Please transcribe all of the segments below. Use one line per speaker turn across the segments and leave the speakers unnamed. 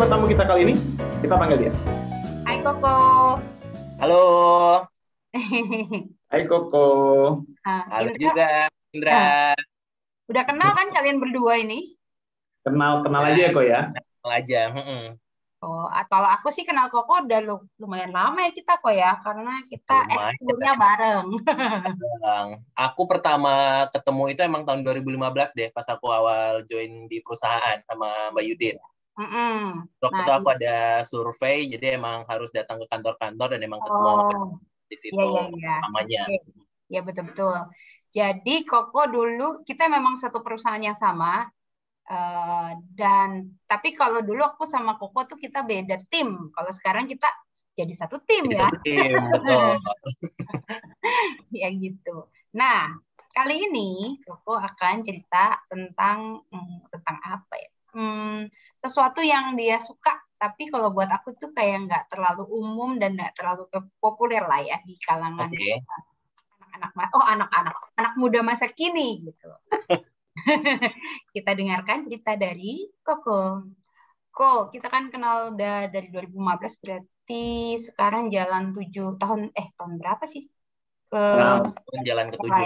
siapa tamu kita kali ini? Kita panggil dia.
Hai Koko.
Halo.
Hai Koko.
Halo
Indra,
juga, Indra.
udah kenal kan kalian berdua ini?
Kenal aja ya kok ya.
Kenal aja.
Oh, kalau aku sih kenal Koko udah lumayan lama ya kita kok ya, karena kita
Lumayan.
ekskulnya bareng.
Bang. Aku pertama ketemu itu emang tahun 2015 deh, pas aku awal join di perusahaan sama Mbak Yudin. Waktu itu aku ada survei, jadi emang harus datang ke kantor-kantor dan emang ketemu di situ namanya.
Ya betul-betul. Jadi Koko dulu kita memang satu perusahaan yang sama. Dan tapi kalau dulu aku sama Koko tuh kita beda tim. Kalau sekarang kita jadi satu tim ya.
Satu tim, betul.
Ya gitu. Nah, kali ini Koko akan cerita tentang apa ya? Sesuatu yang dia suka, tapi kalau buat aku tuh kayak nggak terlalu umum dan nggak terlalu populer lah ya di kalangan anak muda masa kini gitu. Kita dengarkan cerita dari Koko. Kita kan kenal udah dari 2015, berarti sekarang jalan 7 tahun, tahun berapa sih?
Jalan ke-7.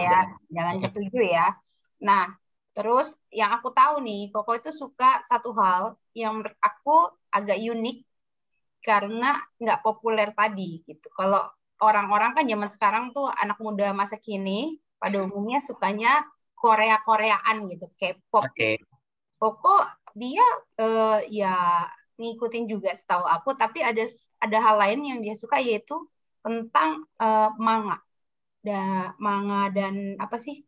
Jalan ke-7 ya. Nah, terus yang aku tahu nih, Koko itu suka satu hal yang menurut aku agak unik karena nggak populer tadi gitu. Kalau orang-orang kan zaman sekarang tuh anak muda masa kini pada umumnya sukanya Korea-Koreaan gitu, K-pop.
Okay.
Koko dia ya ngikutin juga setahu aku, tapi ada hal lain yang dia suka yaitu tentang manga dan apa sih,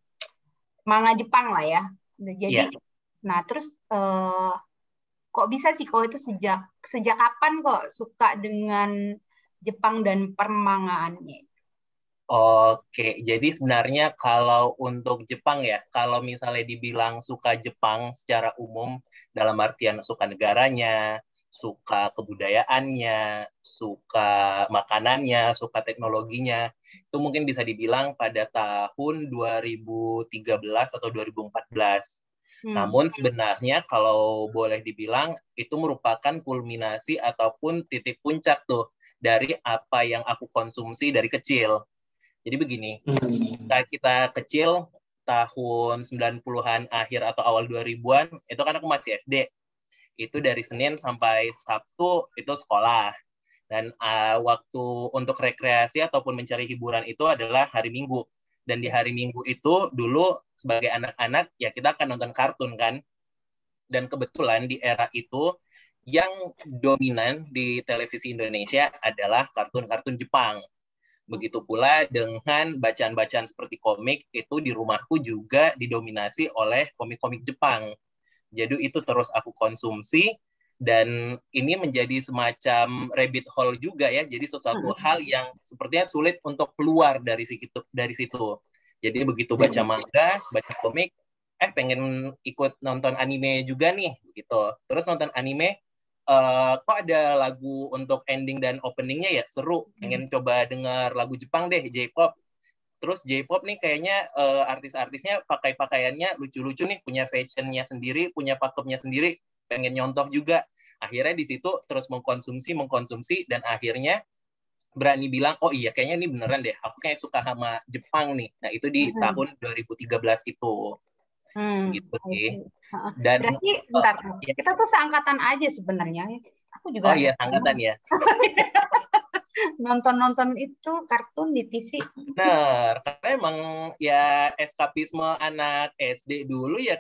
manga Jepang lah ya. Jadi, nah terus kok bisa sih kok itu sejak kapan kok suka dengan Jepang dan permangaannya?
Oke, jadi sebenarnya kalau untuk Jepang ya, kalau misalnya dibilang suka Jepang secara umum, dalam artian suka negaranya, suka kebudayaannya, suka makanannya, suka teknologinya, itu mungkin bisa dibilang pada tahun 2013 atau 2014. Namun sebenarnya kalau boleh dibilang, itu merupakan kulminasi ataupun titik puncak tuh dari apa yang aku konsumsi dari kecil. Jadi begini, saat kita kecil, tahun 90-an akhir atau awal 2000-an, itu kan aku masih SD. Itu dari Senin sampai Sabtu itu sekolah. Dan waktu untuk rekreasi ataupun mencari hiburan itu adalah hari Minggu. Dan di hari Minggu itu dulu sebagai anak-anak, ya kita akan nonton kartun kan. Dan kebetulan di era itu, yang dominan di televisi Indonesia adalah kartun-kartun Jepang. Begitu pula dengan bacaan-bacaan seperti komik, itu di rumahku juga didominasi oleh komik-komik Jepang. Jadi itu terus aku konsumsi, dan ini menjadi semacam rabbit hole juga ya, jadi sesuatu hal yang sepertinya sulit untuk keluar dari situ. Jadi begitu baca manga, baca komik, pengen ikut nonton anime juga nih, gitu. Terus nonton anime, kok ada lagu untuk ending dan openingnya ya, seru, pengen coba dengar lagu Jepang deh, J-pop. Terus J-pop nih kayaknya artis-artisnya pakai pakaiannya lucu-lucu nih, punya fashionnya sendiri, punya pakemnya sendiri, pengen nyontoh juga. Akhirnya di situ terus mengkonsumsi, dan akhirnya berani bilang, oh iya kayaknya ini beneran deh, aku kayak suka sama Jepang nih. Nah itu di tahun 2013 itu. Gitu sih. Dan
berarti bentar, kita tuh seangkatan aja sebenarnya. Aku juga
seangkatan ya.
Nonton itu kartun di TV.
Benar, karena emang ya eskapisme anak SD dulu ya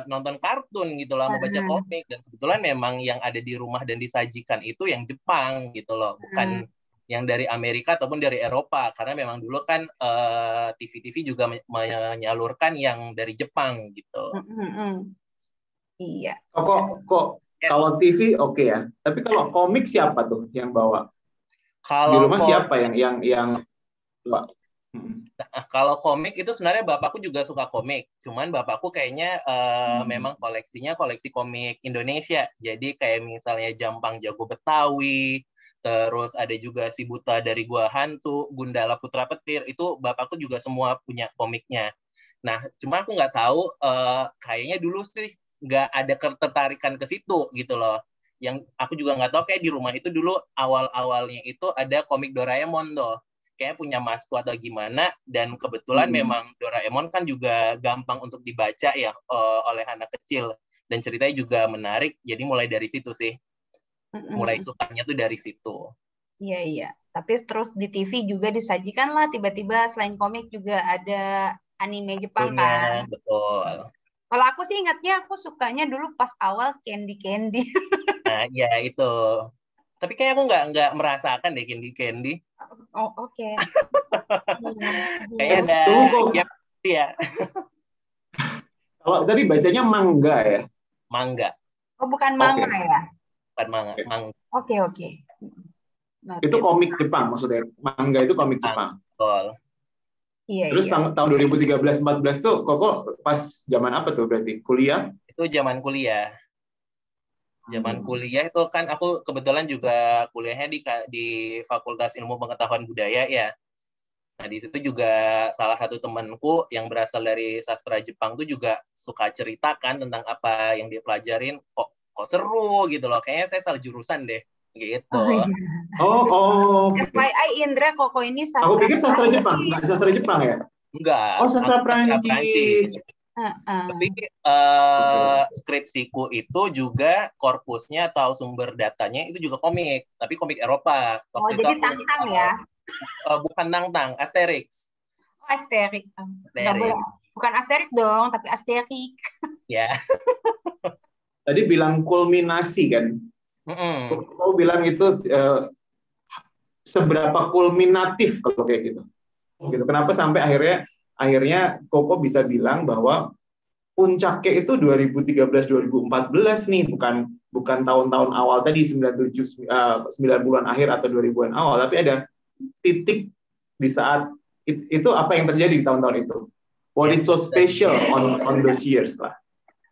nonton kartun gitu lah, mau baca komik, dan kebetulan memang yang ada di rumah dan disajikan itu yang Jepang gitu loh, bukan yang dari Amerika ataupun dari Eropa, karena memang dulu kan TV-TV juga menyalurkan yang dari Jepang gitu.
Iya.
Kok kalau TV oke ya, tapi kalau komik siapa tuh yang bawa? Di rumah siapa yang bawa?
Nah, kalau komik itu sebenarnya bapakku juga suka komik, cuman bapakku kayaknya memang koleksinya koleksi komik Indonesia. Jadi kayak misalnya Jampang Jago Betawi, terus ada juga Si Buta dari Gua Hantu, Gundala Putra Petir, itu bapakku juga semua punya komiknya. Nah, cuma aku nggak tahu, kayaknya dulu sih nggak ada ketertarikan ke situ gitu loh. yang aku juga nggak tahu, kayak di rumah itu dulu awal-awalnya itu ada komik Doraemon tuh. Kayak punya masku atau gimana, dan kebetulan memang Doraemon kan juga gampang untuk dibaca ya oleh anak kecil, dan ceritanya juga menarik, jadi mulai dari situ sih. Mulai sukanya tuh dari situ.
Iya, iya. Tapi terus di TV juga disajikan lah, tiba-tiba selain komik juga ada anime Jepang kan.
Betul.
Kalau aku sih ingatnya, aku sukanya dulu pas awal Candy.
Nah, ya itu. Tapi kayak aku nggak merasakan deh Candy.
Oh, oke.
Kayak ada gap ya.
Kalau tadi bacanya manga ya?
Manga.
Oh, bukan manga ya?
Bukan manga.
Oke.
Itu komik Jepang maksudnya. Manga itu komik Jepang.
Betul.
Iya,
Terus tahun 2013-14 tuh Koko pas zaman apa tuh berarti? Kuliah?
Itu zaman kuliah. Zaman kuliah itu kan aku kebetulan juga kuliahnya di Fakultas Ilmu Pengetahuan Budaya ya. Nah, di situ juga salah satu temanku yang berasal dari sastra Jepang tuh juga suka ceritakan tentang apa yang dia pelajarin. Kok seru gitu loh. Kayaknya saya salah jurusan deh. Gitu.
FYI Indra, Koko ini sastra.
Aku pikir sastra Jepang, nggak sastra Jepang ya?
Enggak.
Oh, sastra Prancis.
Tapi skripsiku itu juga korpusnya atau sumber datanya itu juga komik, tapi komik Eropa.
Waktu jadi Tang-Tang ya?
Bukan Tang-Tang, Asterix.
Oh, Asterix. Bukan Asterix dong, tapi Asterix.
Ya.
Tadi bilang kulminasi kan? Kau bilang itu seberapa kulminatif kalau kayak gitu. Kenapa sampai akhirnya Koko bisa bilang bahwa puncaknya itu 2013-2014 nih, bukan tahun-tahun awal tadi 90-an akhir atau 2000-an awal, tapi ada titik di saat itu. Apa yang terjadi di tahun-tahun itu? What is so special on those years lah?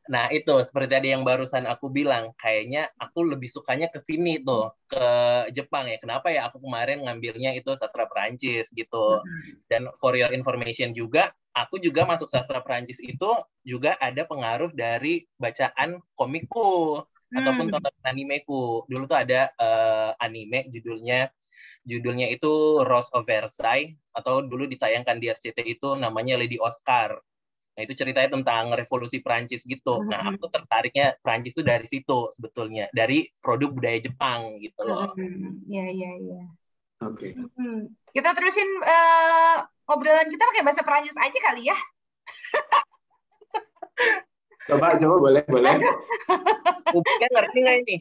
Nah, itu seperti tadi yang barusan aku bilang, kayaknya aku lebih sukanya ke sini tuh, ke Jepang ya. Kenapa ya aku kemarin ngambilnya itu sastra Perancis gitu. Dan for your information juga, aku juga masuk sastra Perancis itu juga ada pengaruh dari bacaan komikku ataupun tontonan animeku. Dulu tuh ada anime judulnya itu Rose of Versailles, atau dulu ditayangkan di RCTI itu namanya Lady Oscar. Nah, itu ceritanya tentang revolusi Prancis gitu. Nah, aku tertariknya Prancis itu dari situ sebetulnya, dari produk budaya Jepang gitu loh.
Iya.
Oke.
Kita terusin obrolan kita pakai bahasa Prancis aja kali ya.
Coba boleh.
Ubi kan ngerti nggak ini?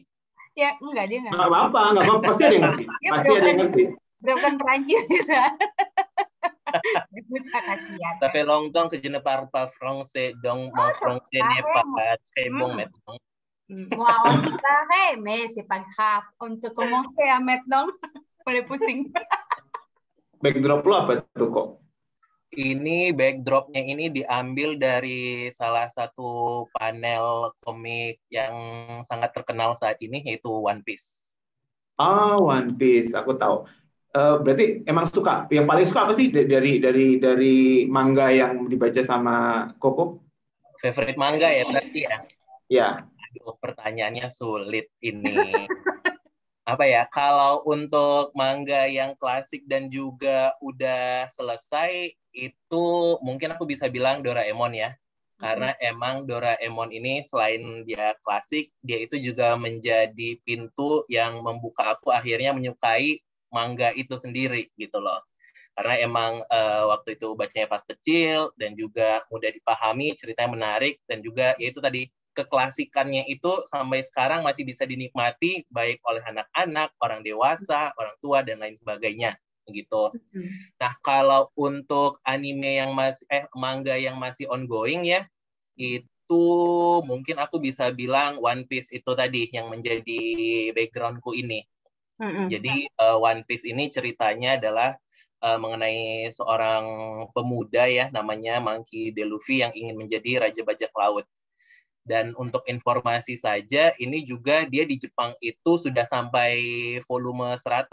Ya, enggak, dia nggak.
Nggak apa-apa, pasti ada yang ngerti. Pasti ada yang ngerti.
Broken Prancis bisa. Kasihan.
Ça fait longtemps que je ne parle pas français, donc mon français n'est pas très bon maintenant.
Moi aussi pareil, mais c'est pas grave. On peut commencer à maintenant. Boleh pusing.
Backdrop lo apa tuh kok?
Ini backdropnya ini diambil dari salah satu panel komik yang sangat terkenal saat ini, yaitu One Piece.
One Piece, aku tahu. Berarti emang suka. Yang paling suka apa sih dari manga yang dibaca sama Koko?
Favorite manga ya berarti ya?
Ya.
Aduh, pertanyaannya sulit ini. Apa ya? Kalau untuk manga yang klasik dan juga udah selesai, itu mungkin aku bisa bilang Doraemon ya. Karena emang Doraemon ini selain dia klasik, dia itu juga menjadi pintu yang membuka aku akhirnya menyukai manga itu sendiri gitu loh. Karena emang waktu itu bacanya pas kecil dan juga mudah dipahami, ceritanya menarik, dan juga yaitu tadi keklasikannya itu sampai sekarang masih bisa dinikmati baik oleh anak-anak, orang dewasa, orang tua, dan lain sebagainya gitu. Nah, kalau untuk anime yang manga yang masih ongoing ya, itu mungkin aku bisa bilang One Piece itu tadi yang menjadi backgroundku ini. Jadi One Piece ini ceritanya adalah mengenai seorang pemuda ya, namanya Monkey D. Luffy yang ingin menjadi Raja Bajak Laut. Dan untuk informasi saja, ini juga dia di Jepang itu sudah sampai volume 100.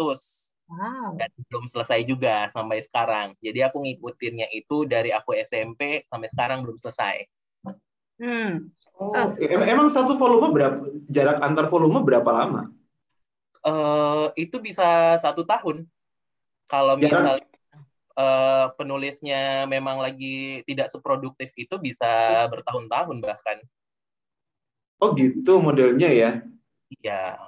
Wow. Dan belum selesai juga sampai sekarang. Jadi aku ngikutinnya itu dari aku SMP sampai sekarang belum selesai.
Oh, emang satu volume berapa? Jarak antar volume berapa lama?
Itu bisa 1 tahun. Kalau
Jarak.
misalnya penulisnya memang lagi tidak seproduktif itu bisa bertahun-tahun bahkan.
Oh gitu modelnya ya.
Iya.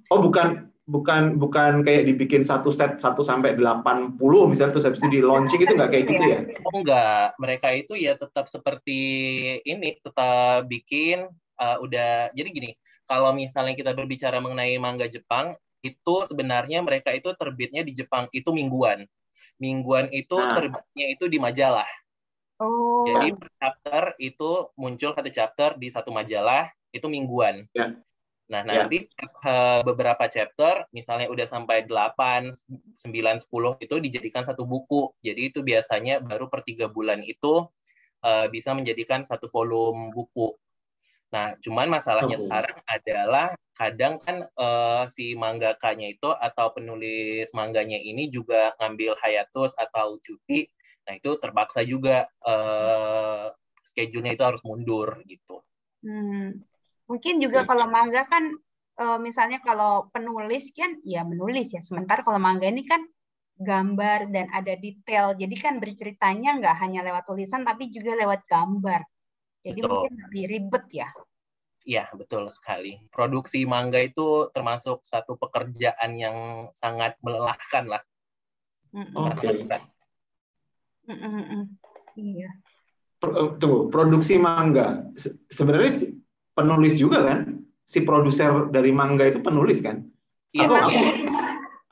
Oh bukan bukan bukan kayak dibikin satu set 1 sampai 80 misalnya terus habis itu di launching itu nggak kayak gitu ya?
Oh enggak, mereka itu ya tetap seperti ini, tetap bikin udah. Jadi gini, kalau misalnya kita berbicara mengenai manga Jepang, itu sebenarnya mereka itu terbitnya di Jepang itu mingguan. Mingguan itu
Nah,
terbitnya itu di majalah. Jadi
Oh,
per chapter itu muncul satu chapter di satu majalah, itu mingguan.
ya,
Nah,
ya.
nanti beberapa chapter, misalnya udah sampai 8, 9, 10, itu dijadikan satu buku. Jadi itu biasanya baru per 3 bulan itu bisa menjadikan satu volume buku. Nah, cuman masalahnya
Oke.
sekarang adalah kadang kan si manggakanya itu atau penulis mangganya ini juga ngambil hiatus atau cuti. Nah, itu terpaksa juga schedule-nya itu harus mundur gitu.
Mungkin juga kalau manga kan misalnya kalau penulis kan ya menulis ya. Sementara kalau manga ini kan gambar dan ada detail. Jadi kan berceritanya nggak hanya lewat tulisan tapi juga lewat gambar. Jadi
Betul.
mungkin lebih ribet ya.
Iya, betul sekali. Produksi manga itu termasuk satu pekerjaan yang sangat melelahkan lah.
Oke.
Iya.
Tunggu, produksi manga. Sebenarnya penulis juga kan? Si produser dari manga itu penulis kan?
Iya,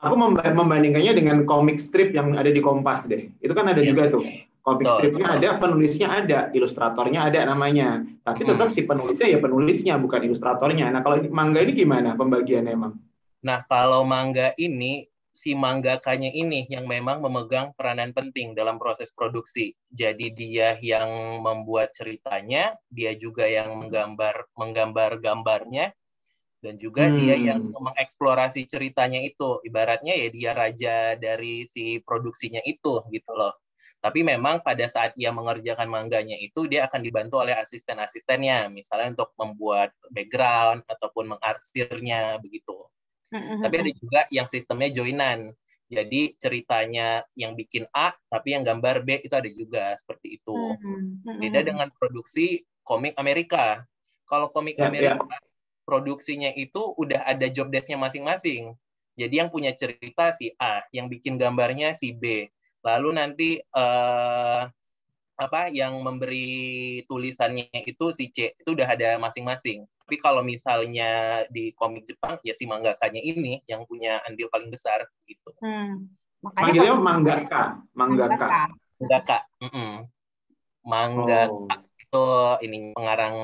Aku membandingkannya dengan komik strip yang ada di Kompas deh. Itu kan ada juga tuh. Komik stripnya ada, penulisnya ada, ilustratornya ada namanya. Tapi tetap si penulisnya ya penulisnya, bukan ilustratornya. Nah, kalau manga ini gimana pembagiannya emang?
Nah, kalau manga ini, si manggakanya ini yang memang memegang peranan penting dalam proses produksi. Jadi dia yang membuat ceritanya, dia juga yang menggambar gambarnya, dan juga dia yang mengeksplorasi ceritanya itu. Ibaratnya ya dia raja dari si produksinya itu gitu loh. Tapi memang pada saat ia mengerjakan mangganya itu dia akan dibantu oleh asisten-asistennya, misalnya untuk membuat background ataupun mengarsirnya begitu. Tapi ada juga yang sistemnya joinan. Jadi ceritanya yang bikin A, tapi yang gambar B itu ada juga seperti itu. Beda dengan produksi komik Amerika. Kalau komik Amerika, produksinya itu udah ada job desk-nya masing-masing. Jadi yang punya cerita si A, yang bikin gambarnya si B. Lalu nanti yang memberi tulisannya itu si C, itu udah ada masing-masing. Tapi kalau misalnya di komik Jepang, ya si manggakanya ini yang punya andil paling besar gitu.
Manggilnya manggaka. Manggaka.
Manggaka itu ini pengarang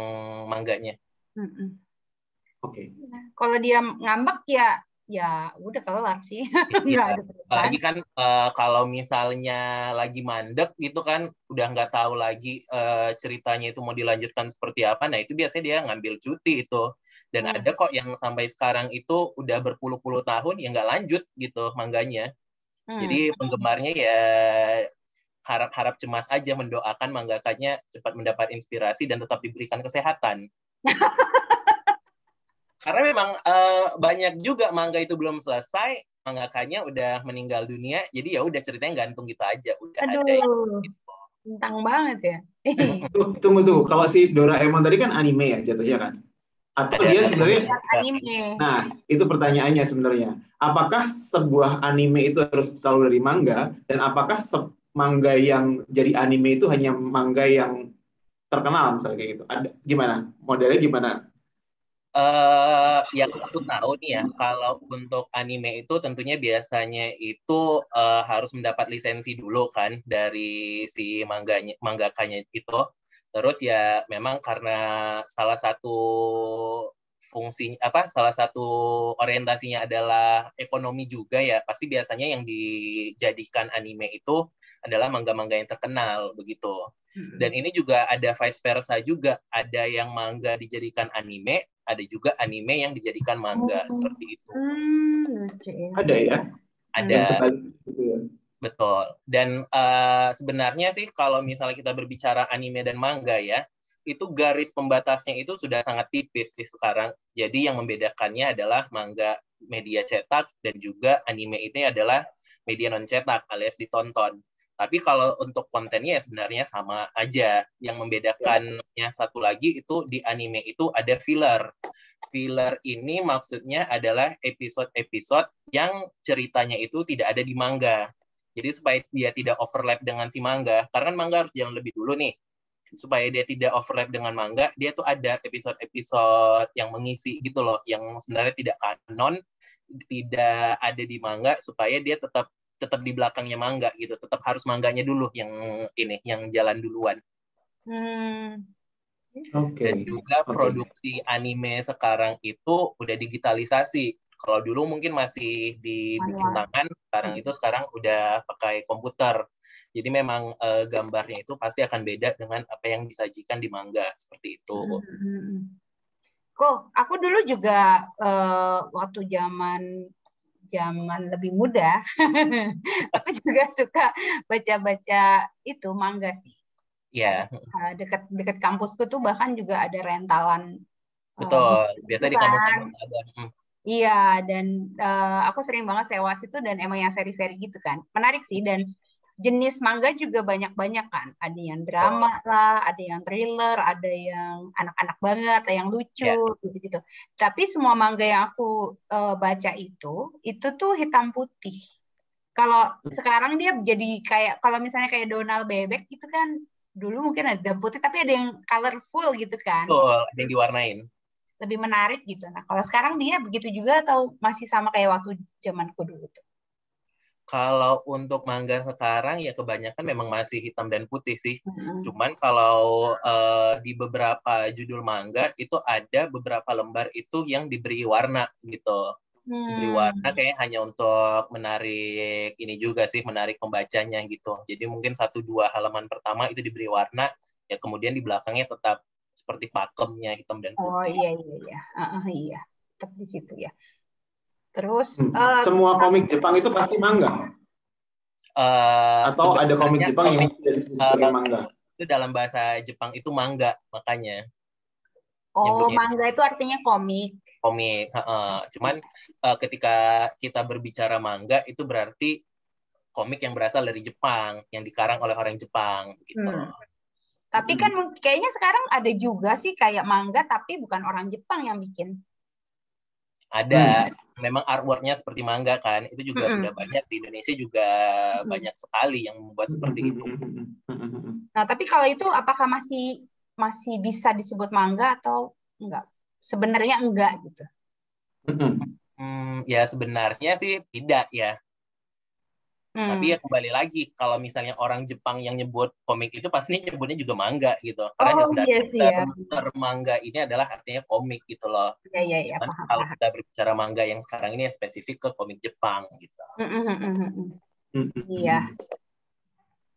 mangganya.
Oke.
Kalau dia ngambek ya udah kelar sih. Nggak ada terusan.
Lagi kan kalau misalnya lagi mandek gitu kan udah nggak tahu lagi ceritanya itu mau dilanjutkan seperti apa. Nah itu biasanya dia ngambil cuti itu. Dan ada kok yang sampai sekarang itu udah berpuluh-puluh tahun yang nggak lanjut gitu mangganya. Jadi penggemarnya ya harap-harap cemas aja, mendoakan manggakanya cepat mendapat inspirasi dan tetap diberikan kesehatan. Karena memang banyak juga manga itu belum selesai, mangakanya udah meninggal dunia, jadi ya udah ceritanya gantung gitu aja. Udah
Aduh,
ada yang gitu.
tentang banget ya.
Tunggu. Kalau si Doraemon tadi kan anime ya jatuhnya kan? Atau
Ada
dia sebenarnya
anime.
Nah, itu pertanyaannya sebenarnya. Apakah sebuah anime itu harus selalu dari manga dan apakah manga yang jadi anime itu hanya manga yang terkenal misalnya kayak gitu? Ada gimana? Modelnya gimana?
Yang aku tahu nih ya, kalau untuk anime itu tentunya biasanya itu harus mendapat lisensi dulu kan dari si manggakanya itu. Terus ya memang karena salah satu salah satu orientasinya adalah ekonomi juga ya, pasti biasanya yang dijadikan anime itu adalah manga-manga yang terkenal begitu. Dan ini juga ada vice versa juga, ada yang manga dijadikan anime, ada juga anime yang dijadikan manga seperti itu.
Ada ya?
Ada.
Gitu ya.
Betul. Dan sebenarnya sih kalau misalnya kita berbicara anime dan manga ya, itu garis pembatasnya itu sudah sangat tipis sih sekarang. Jadi yang membedakannya adalah manga media cetak dan juga anime ini adalah media non cetak alias ditonton. Tapi kalau untuk kontennya ya sebenarnya sama aja. Yang membedakannya satu lagi itu di anime itu ada filler. Filler ini maksudnya adalah episode-episode yang ceritanya itu tidak ada di manga. Jadi supaya dia tidak overlap dengan si manga. Karena kan manga harus jalan lebih dulu nih. Supaya dia tidak overlap dengan manga, dia tuh ada episode-episode yang mengisi gitu loh. Yang sebenarnya tidak kanon, tidak ada di manga, supaya dia tetap di belakangnya manga gitu, tetap harus mangganya dulu yang jalan duluan. Dan juga produksi anime sekarang itu udah digitalisasi. Kalau dulu mungkin masih dibikin tangan, sekarang udah pakai komputer. Jadi memang gambarnya itu pasti akan beda dengan apa yang disajikan di manga seperti itu.
Kok aku dulu juga waktu zaman lebih muda, aku juga suka baca-baca itu manga sih.
Iya.
Dekat kampusku tuh bahkan juga ada rentalan.
Betul. Biasa di kampus-kampus ada.
Iya, dan aku sering banget sewa situ dan emang yang seri-seri gitu kan. Menarik sih, dan jenis manga juga banyak-banyak kan. Ada yang drama lah, ada yang thriller, ada yang anak-anak banget, ada yang lucu, gitu-gitu. Tapi semua manga yang aku baca itu tuh hitam putih. Kalau sekarang dia jadi kayak, kalau misalnya kayak Donald Bebek gitu kan, dulu mungkin ada putih, tapi ada yang colorful gitu kan.
Betul, ada yang diwarnain.
Lebih menarik gitu. Nah, kalau sekarang dia begitu juga atau masih sama kayak waktu zamanku dulu tuh?
Kalau untuk manga sekarang ya kebanyakan memang masih hitam dan putih sih. Cuman kalau di beberapa judul manga itu ada beberapa lembar itu yang diberi warna gitu. Diberi warna kayak hanya untuk menarik ini juga sih, menarik pembacanya gitu. Jadi mungkin 1-2 halaman pertama itu diberi warna, ya kemudian di belakangnya tetap seperti pakemnya hitam dan putih.
Oh iya. Iya, tetap di situ ya. Terus
semua komik Jepang itu pasti manga? Atau ada komik Jepang yang tidak disebut sebagai manga?
Itu dalam bahasa Jepang itu manga, makanya.
Oh, manga itu artinya komik.
Komik, cuman ketika kita berbicara manga itu berarti komik yang berasal dari Jepang, yang dikarang oleh orang Jepang gitu.
Tapi kan kayaknya sekarang ada juga sih kayak manga tapi bukan orang Jepang yang bikin.
Ada, memang artwork-nya seperti manga kan, itu juga sudah banyak di Indonesia juga banyak sekali yang membuat seperti itu.
Nah, tapi kalau itu apakah masih bisa disebut manga atau enggak? Sebenarnya enggak gitu.
Ya sebenarnya sih tidak ya. Tapi ya kembali lagi, kalau misalnya orang Jepang yang nyebut komik itu pasti nyebutnya juga manga gitu. Karena term manga ini adalah artinya komik gitu loh.
Iya.
Kalau kita berbicara manga yang sekarang ini spesifik ke komik Jepang gitu.
Iya.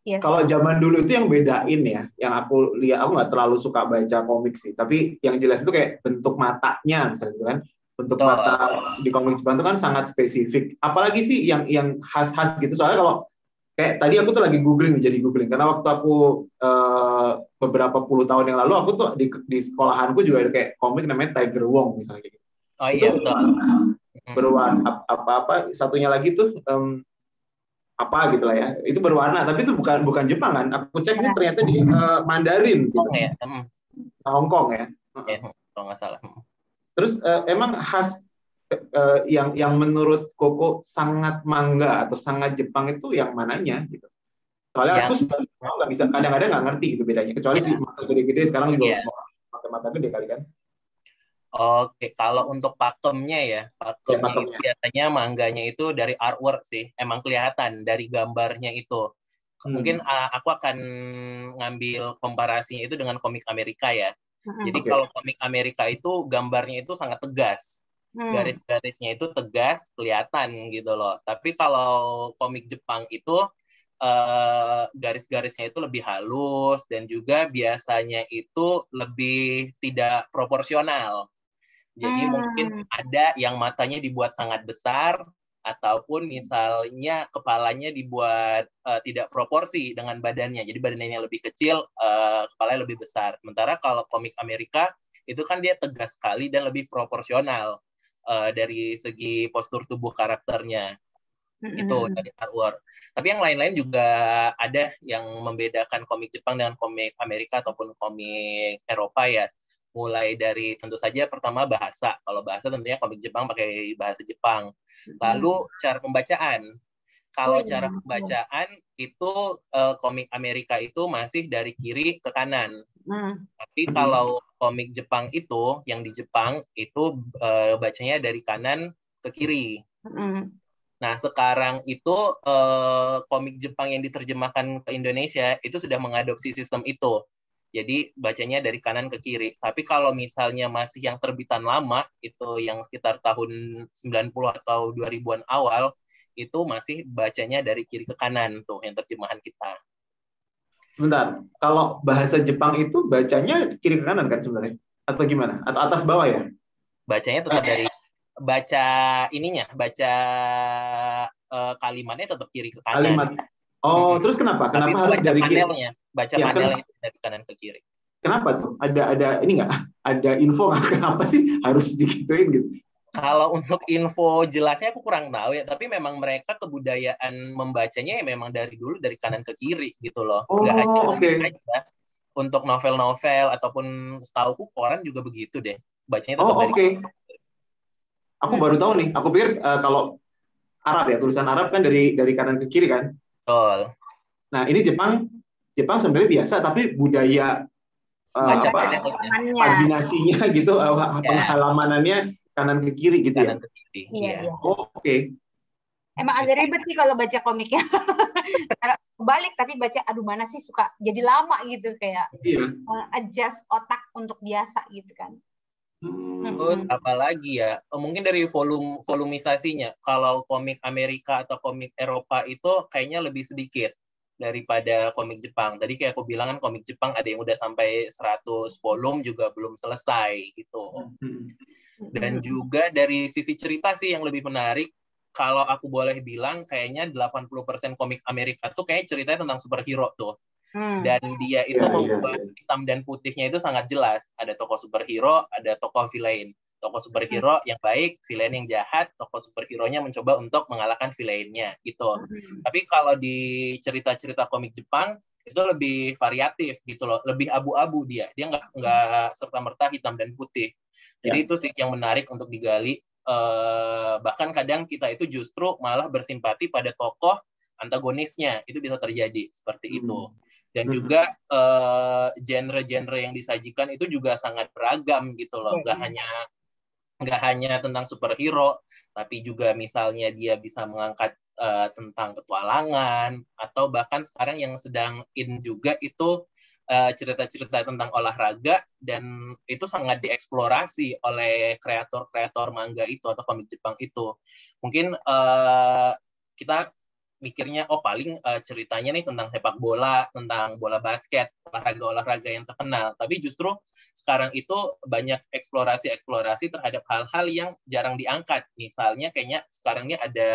Yes.
Kalau zaman dulu itu yang bedain ya, yang aku lihat, aku nggak terlalu suka baca komik sih, tapi yang jelas itu kayak bentuk matanya misalnya gitu kan. Bentuk mata di komik Jepang itu kan sangat spesifik. Apalagi sih yang khas-khas gitu. Soalnya kalau kayak tadi aku tuh lagi googling karena waktu aku beberapa puluh tahun yang lalu aku tuh di sekolahanku juga ada kayak komik namanya Tiger Wong misalnya gitu.
Oh iya betul.
Berwarna apa satunya lagi tuh apa gitu lah ya. Itu berwarna tapi itu bukan Jepang kan. Aku cek ini ternyata di Mandarin gitu. Hong Kong ya.
Kalau nggak salah.
Terus emang khas yang menurut Koko sangat manga atau sangat Jepang itu yang mananya gitu? Soalnya aku sebenarnya nggak bisa, kadang-kadang nggak ngerti gitu bedanya. Kecuali si mata gede-gede sekarang juga pakai mata gede kali kan?
Oke, kalau untuk pakemnya ya, pakemnya itu biasanya mangganya itu dari artwork sih, emang kelihatan dari gambarnya itu. Mungkin aku akan ngambil komparasinya itu dengan komik Amerika ya. Jadi kalau komik Amerika itu gambarnya itu sangat tegas, garis-garisnya itu tegas, kelihatan gitu loh. Tapi kalau komik Jepang itu garis-garisnya itu lebih halus dan juga biasanya itu lebih tidak proporsional. Jadi mungkin ada yang matanya dibuat sangat besar, ataupun misalnya kepalanya dibuat tidak proporsi dengan badannya. Jadi badannya lebih kecil, kepalanya lebih besar. Sementara kalau komik Amerika itu kan dia tegas sekali dan lebih proporsional dari segi postur tubuh karakternya. Itu dari artwork. Tapi yang lain-lain juga ada yang membedakan komik Jepang dengan komik Amerika ataupun komik Eropa ya. Mulai dari tentu saja pertama bahasa. Kalau bahasa tentunya komik Jepang pakai bahasa Jepang. Lalu cara pembacaan. Kalau cara pembacaan itu komik Amerika itu masih dari kiri ke kanan. Tapi kalau komik Jepang itu, yang di Jepang itu bacanya dari kanan ke kiri. Nah, sekarang itu komik Jepang yang diterjemahkan ke Indonesia itu sudah mengadopsi sistem itu. Jadi bacanya dari kanan ke kiri. Tapi kalau misalnya masih yang terbitan lama, itu yang sekitar tahun 90 atau 2000-an awal, itu masih bacanya dari kiri ke kanan tuh yang terjemahan kita.
Sebentar, kalau bahasa Jepang itu bacanya kiri ke kanan kan sebenarnya? Atau gimana? Atau atas bawah ya?
Bacanya tetap dari baca ininya, baca kalimatnya tetap kiri ke kanan.
Kalimat. Oh, terus kenapa?
Tapi
Kenapa harus dari kiri?
Panelnya, baca ya, panelnya itu dari kanan ke kiri.
Kenapa tuh? Ada ini nggak? Ada info nggak kenapa sih harus digituin gitu?
Kalau untuk info jelasnya aku kurang tahu ya, tapi memang mereka kebudayaan membacanya ya memang dari dulu dari kanan ke kiri gitu loh. Nggak hanya aja. Untuk novel-novel ataupun setauku koran juga begitu deh. Bacanya tetap dari kanan ke kiri.
Aku baru tahu nih. Aku pikir kalau Arab ya, tulisan Arab kan dari kanan ke kiri kan?
Betul.
Nah, ini Jepang sebenarnya biasa, tapi budaya koordinasinya gitu, penghalamanannya kanan ke kiri gitu
kanan
ya?
Ke kiri.
Iya.
Oke.
Emang agak ribet sih kalau baca komiknya. Balik tapi baca, aduh mana sih suka jadi lama gitu kayak adjust otak untuk biasa gitu kan.
Terus apalagi ya, mungkin dari volumisasinya. Kalau komik Amerika atau komik Eropa itu kayaknya lebih sedikit daripada komik Jepang. Tadi kayak aku bilang kan komik Jepang ada yang udah sampai 100 volume juga belum selesai gitu. Dan juga dari sisi cerita sih yang lebih menarik, kalau aku boleh bilang kayaknya 80% komik Amerika tuh kayak ceritanya tentang superhero tuh. Dan dia itu membuat hitam dan putihnya itu sangat jelas. Ada tokoh superhero, ada tokoh villain. Tokoh superhero yang baik, villain yang jahat, tokoh superhero-nya mencoba untuk mengalahkan villainnya gitu. Tapi kalau di cerita-cerita komik Jepang itu lebih variatif gitu loh, lebih abu-abu dia nggak serta-merta hitam dan putih. Jadi itu sih yang menarik untuk digali. Bahkan kadang kita itu justru malah bersimpati pada tokoh antagonisnya, itu bisa terjadi seperti itu. Dan juga genre-genre yang disajikan itu juga sangat beragam gitu loh, nggak hanya tentang superhero, tapi juga misalnya dia bisa mengangkat tentang petualangan, atau bahkan sekarang yang sedang in juga itu cerita-cerita tentang olahraga, dan itu sangat dieksplorasi oleh kreator-kreator manga itu atau komik Jepang itu. Mungkin kita mikirnya paling ceritanya nih tentang sepak bola, tentang bola basket, olahraga-olahraga yang terkenal. Tapi justru sekarang itu banyak eksplorasi terhadap hal-hal yang jarang diangkat. Misalnya kayaknya sekarang ini ada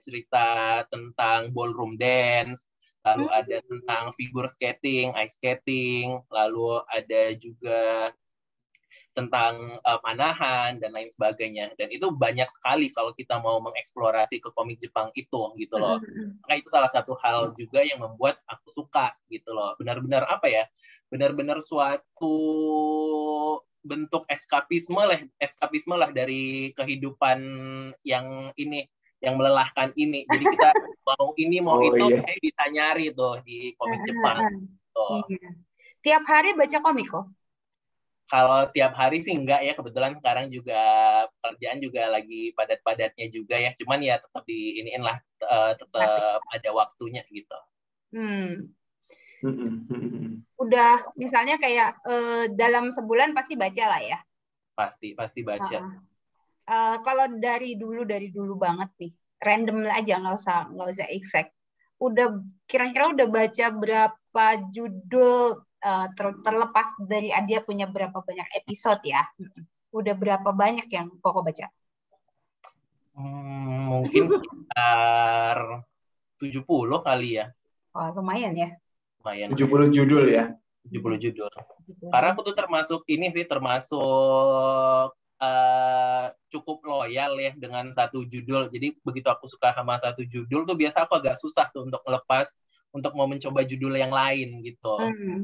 cerita tentang ballroom dance, lalu ada tentang figure skating, ice skating, lalu ada juga tentang panahan dan lain sebagainya. Dan itu banyak sekali kalau kita mau mengeksplorasi ke komik Jepang itu gitu loh. Maka itu salah satu hal juga yang membuat aku suka gitu loh. Benar-benar benar-benar suatu bentuk eskapisme lah dari kehidupan yang melelahkan ini. Jadi kita mau ini mau itu kayak bisa nyari tuh di komik Jepang.
Iya. Tiap hari baca komik kok?
Kalau tiap hari sih enggak ya, kebetulan sekarang juga pekerjaan juga lagi padat-padatnya juga ya. Cuman ya tetap diiniin lah, tetap ada waktunya gitu.
Udah misalnya kayak dalam sebulan pasti baca lah ya?
Pasti baca.
Kalau dari dulu banget nih, random aja, nggak usah exact. Kira-kira udah baca berapa judul, terlepas dari dia punya berapa banyak episode ya? Udah berapa banyak yang Koko baca?
Mungkin sekitar 70 kali ya.
Wah, lumayan ya.
Lumayan.
70 judul ya.
70 judul. Karena aku tuh termasuk cukup loyal ya dengan satu judul. Jadi begitu aku suka sama satu judul tuh biasa aku agak susah tuh untuk lepas, untuk mau mencoba judul yang lain gitu.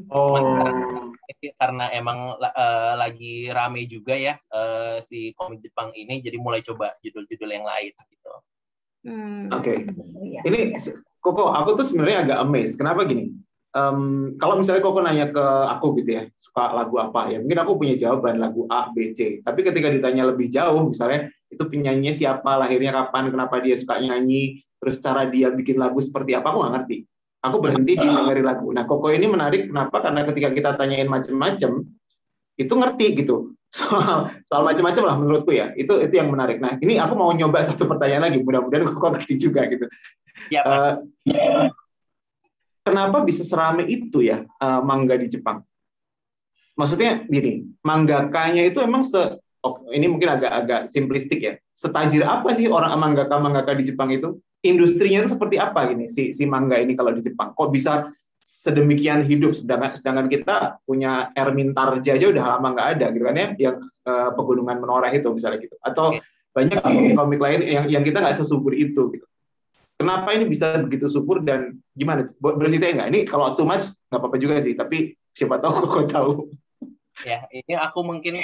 Cuman sekarang karena emang lagi rame juga ya si komik Jepang ini, jadi mulai coba judul-judul yang lain gitu.
Oke. Ini Koko, aku tuh sebenarnya agak amazed. Kenapa gini? Kalau misalnya Koko nanya ke aku gitu ya, suka lagu apa ya, mungkin aku punya jawaban lagu A, B, C. Tapi ketika ditanya lebih jauh, misalnya itu penyanyinya siapa, lahirnya kapan, kenapa dia suka nyanyi, terus cara dia bikin lagu seperti apa, aku nggak ngerti. Aku berhenti di dengerin lagu. Nah, Koko ini menarik, kenapa? Karena ketika kita tanyain macam-macam, itu ngerti gitu. Soal macam-macam lah menurutku ya. Itu yang menarik. Nah, ini aku mau nyoba satu pertanyaan lagi. Mudah-mudahan Koko ngerti juga gitu.
Ya,
Kenapa bisa serame itu ya manga di Jepang? Maksudnya gini, manggakanya itu emang ini mungkin agak simplistik ya. Setajir apa sih orang manggaka di Jepang itu? Industrinya itu seperti apa gini si manga ini kalau di Jepang? Kok bisa sedemikian hidup sedangkan kita punya Ermin Tarja aja udah lama nggak ada gitu kan ya, yang Pegunungan Menoreh itu misalnya gitu. Atau banyak komik lain yang kita nggak sesubur itu gitu. Kenapa ini bisa begitu subur dan gimana? Boleh ceritain nggak? Ini kalau too much nggak apa-apa juga sih, tapi siapa tahu kok tahu.
Ya, ini aku mungkin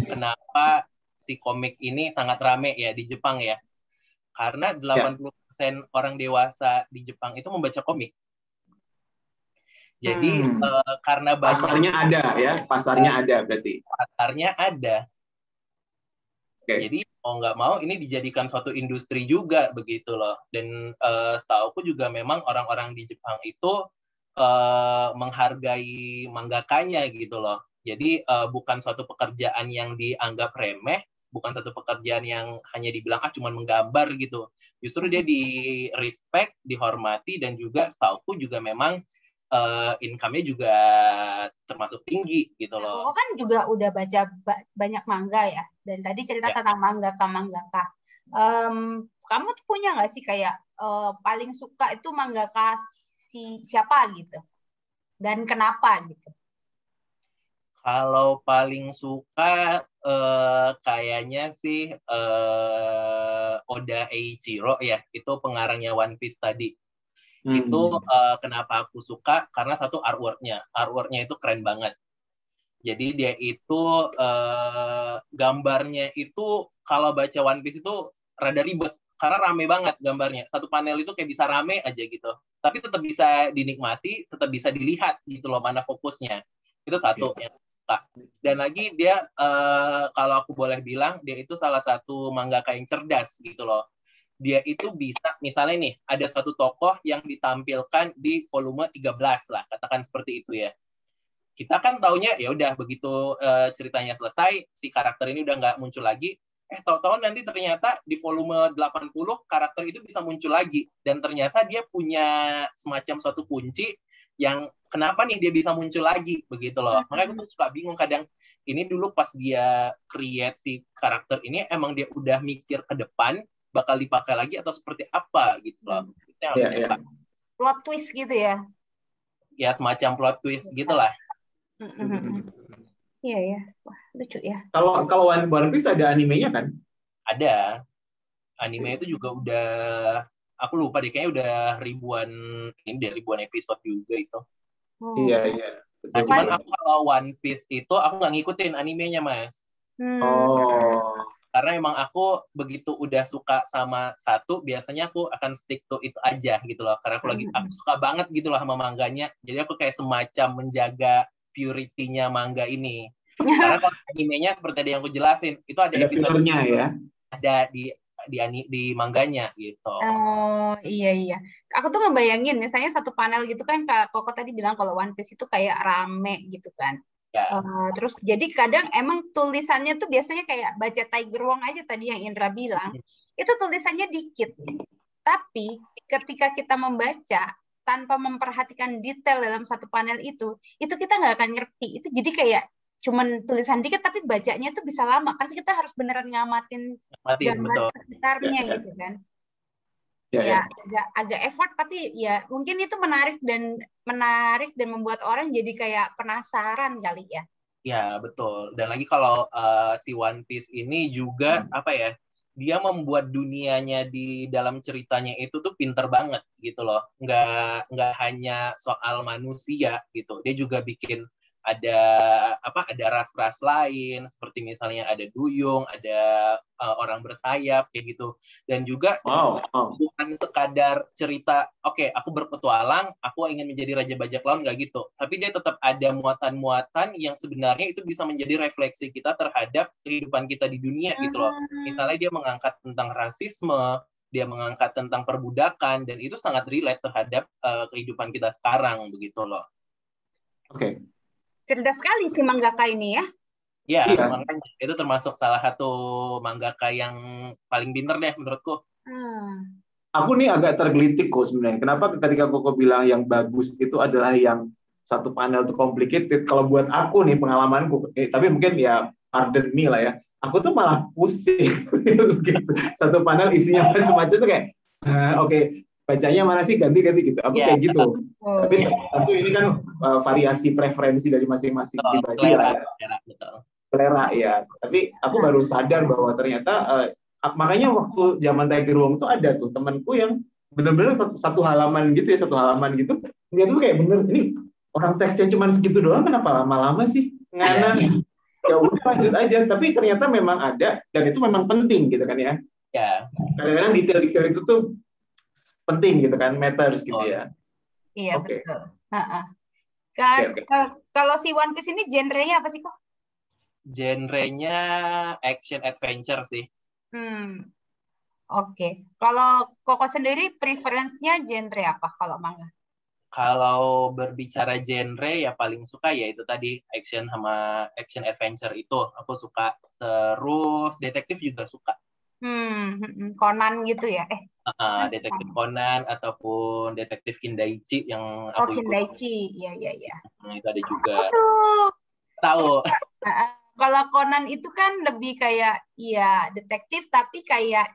kenapa si komik ini sangat rame ya di Jepang ya. Karena 80% orang dewasa di Jepang itu membaca komik. Jadi karena
pasarnya ada ya, pasarnya ada berarti.
Pasarnya ada. Jadi mau nggak mau ini dijadikan suatu industri juga begitu loh. Dan setauku juga memang orang-orang di Jepang itu menghargai manggakanya gitu loh. Jadi bukan suatu pekerjaan yang dianggap remeh, bukan suatu pekerjaan yang hanya dibilang cuman menggambar gitu. Justru dia di respect, dihormati, dan juga setauku juga memang income-nya juga termasuk tinggi gitu loh.
Koko kan juga udah baca banyak manga ya. Dan tadi cerita tentang mangaka. Kamu tuh punya nggak sih kayak paling suka itu mangaka siapa gitu? Dan kenapa gitu?
Kalau paling suka kayaknya sih Oda Eiichiro ya, itu pengarangnya One Piece tadi. Itu kenapa aku suka, karena satu artwork-nya itu keren banget. Jadi dia itu gambarnya itu kalau baca One Piece itu rada ribet karena rame banget gambarnya. Satu panel itu kayak bisa rame aja gitu. Tapi tetap bisa dinikmati, tetap bisa dilihat gitu loh mana fokusnya. Itu satu yang suka. Dan lagi dia kalau aku boleh bilang dia itu salah satu mangaka yang cerdas gitu loh. Dia itu bisa misalnya nih ada satu tokoh yang ditampilkan di volume 13 lah, katakan seperti itu ya. Kita kan taunya ya udah begitu ceritanya selesai si karakter ini udah nggak muncul lagi, tahu-tahu nanti ternyata di volume 80 karakter itu bisa muncul lagi dan ternyata dia punya semacam suatu kunci yang kenapa nih dia bisa muncul lagi begitu loh. Makanya aku tuh suka bingung kadang, ini dulu pas dia create si karakter ini emang dia udah mikir ke depan bakal dipakai lagi atau seperti apa gitu loh.
Plot twist gitu ya.
Ya semacam plot twist gitulah.
Iya ya, wah lucu ya.
Kalau One Piece ada animenya kan?
Ada. Anime itu juga udah, aku lupa deh, kayaknya udah ribuan episode juga itu.
Iya.
Nah, cuman aku kalau One Piece itu aku nggak ngikutin animenya, Mas. Karena emang aku begitu udah suka sama satu, biasanya aku akan stick to itu aja gitu loh. Karena aku suka banget gitu loh sama mangganya. Jadi aku kayak semacam menjaga purity-nya manga ini. Karena kalau animenya seperti tadi yang aku jelasin, itu ada episode-nya
ya.
Ada di mangganya gitu.
Oh iya. Aku tuh ngebayangin misalnya satu panel gitu kan, Koko tadi bilang kalau One Piece itu kayak rame gitu kan. Ya. Terus jadi kadang emang tulisannya tuh biasanya kayak baca Tiger Wong aja tadi yang Indra bilang, itu tulisannya dikit. Tapi ketika kita membaca tanpa memperhatikan detail dalam satu panel itu kita nggak akan ngerti. Itu jadi kayak cuman tulisan dikit tapi bacanya tuh bisa lama kan kita harus beneran ngamatin gambar
betul.
sekitarnya
Ya,
gitu kan.
ya.
Agak effort tapi ya mungkin itu menarik dan membuat orang jadi kayak penasaran kali ya.
Ya, betul. Dan lagi kalau si One Piece ini juga apa ya? Dia membuat dunianya di dalam ceritanya itu tuh pinter banget gitu loh. Nggak hanya soal manusia gitu. Dia juga bikin ada ras-ras lain seperti misalnya ada duyung, ada orang bersayap kayak gitu. Dan juga bukan sekadar cerita oke, aku berpetualang, aku ingin menjadi raja bajak laut, nggak gitu. Tapi dia tetap ada muatan-muatan yang sebenarnya itu bisa menjadi refleksi kita terhadap kehidupan kita di dunia gitu loh. Misalnya dia mengangkat tentang rasisme, dia mengangkat tentang perbudakan, dan itu sangat relate terhadap kehidupan kita sekarang begitu loh.
Oke.
Cerdas sekali si mangaka ini ya.
Ya,
Iya.
makanya itu termasuk salah satu mangaka yang paling pinter deh menurutku.
Aku nih agak tergelitik kok sebenarnya. Kenapa ketika Koko bilang yang bagus itu adalah yang satu panel itu complicated. Kalau buat aku nih pengalamanku, tapi mungkin ya pardon me lah ya. Aku tuh malah pusing gitu. Satu panel isinya macam-macam tuh kayak oke, bacanya mana sih ganti-ganti gitu. Aku kayak gitu. Tapi tentu ini kan variasi preferensi dari masing-masing pribadi lah ya. Selera ya. Tapi aku baru sadar bahwa ternyata makanya waktu zaman Tiger Wong tuh ada tuh temanku yang benar-benar satu halaman gitu ya, satu halaman gitu. Dia tuh kayak bener ini orang teksnya cuma segitu doang kenapa lama-lama sih? Ngana. Ya udah lanjut aja. Tapi ternyata memang ada dan itu memang penting gitu kan ya.
Ya.
Kadang-kadang detail-detail itu tuh penting gitu kan, matters gitu ya.
Iya, betul. Kalau si One Piece ini genrenya apa sih kok?
Genrenya action adventure sih.
Oke. Kalau Koko sendiri preferensinya genre apa kalau manga?
Kalau berbicara genre ya paling suka ya itu tadi action sama action adventure itu aku suka. Terus detektif juga suka.
Conan gitu ya?
Detektif Conan ataupun detektif Kindaichi yang aku ikut.
Kindaichi, ya.
Itu ada juga.
Tahu. Kalau Conan itu kan lebih kayak ya detektif tapi kayak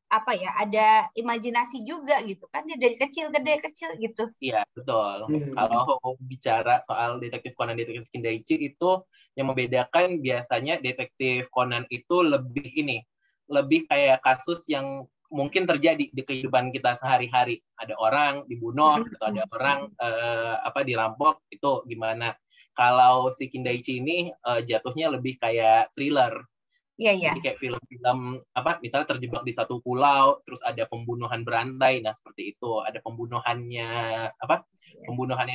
apa ya, ada imajinasi juga gitu kan, dia dari kecil gede kecil gitu.
Iya, betul. Kalau bicara soal detektif Conan, detektif Kindaichi itu yang membedakan biasanya detektif Conan itu lebih kayak kasus yang mungkin terjadi di kehidupan kita sehari-hari. Ada orang dibunuh atau ada orang dirampok, itu gimana. Kalau si Kindaichi ini jatuhnya lebih kayak thriller.
Iya.
Jadi kayak film-film misalnya terjebak di satu pulau, terus ada pembunuhan berantai, nah seperti itu. Ada pembunuhannya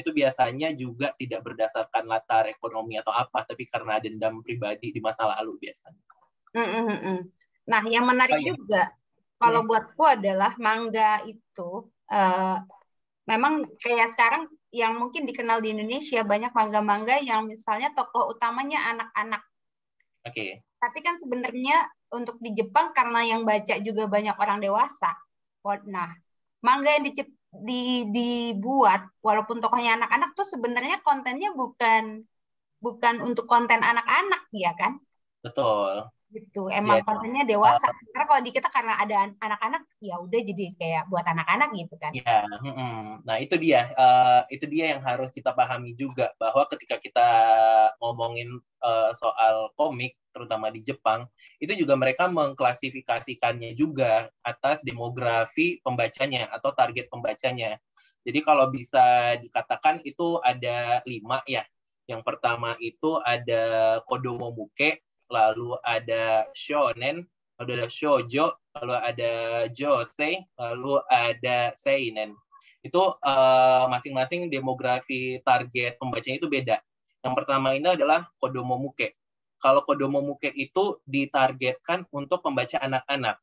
itu biasanya juga tidak berdasarkan latar ekonomi atau apa, tapi karena dendam pribadi di masa lalu biasanya.
Nah, yang menarik juga kalau buatku adalah manga itu memang kayak sekarang yang mungkin dikenal di Indonesia banyak manga-manga yang misalnya tokoh utamanya anak-anak.
Oke.
Tapi kan sebenarnya untuk di Jepang karena yang baca juga banyak orang dewasa. Nah, manga yang dibuat walaupun tokohnya anak-anak tuh sebenarnya kontennya bukan untuk konten anak-anak ya kan?
Betul.
Gitu. Emang kontennya dewasa. Karena kalau di kita karena ada anak-anak ya udah jadi kayak buat anak-anak gitu kan.
Iya, nah itu dia yang harus kita pahami juga, bahwa ketika kita ngomongin soal komik terutama di Jepang, itu juga mereka mengklasifikasikannya juga atas demografi pembacanya atau target pembacanya. Jadi kalau bisa dikatakan itu ada 5 ya. Yang pertama itu ada Kodomo Muke, lalu ada shonen, lalu ada shoujo, lalu ada josei, lalu ada seinen. Itu masing-masing demografi target pembacanya itu beda. Yang pertama ini adalah Kodomo Muke. Kalau Kodomo Muke itu ditargetkan untuk pembaca anak-anak.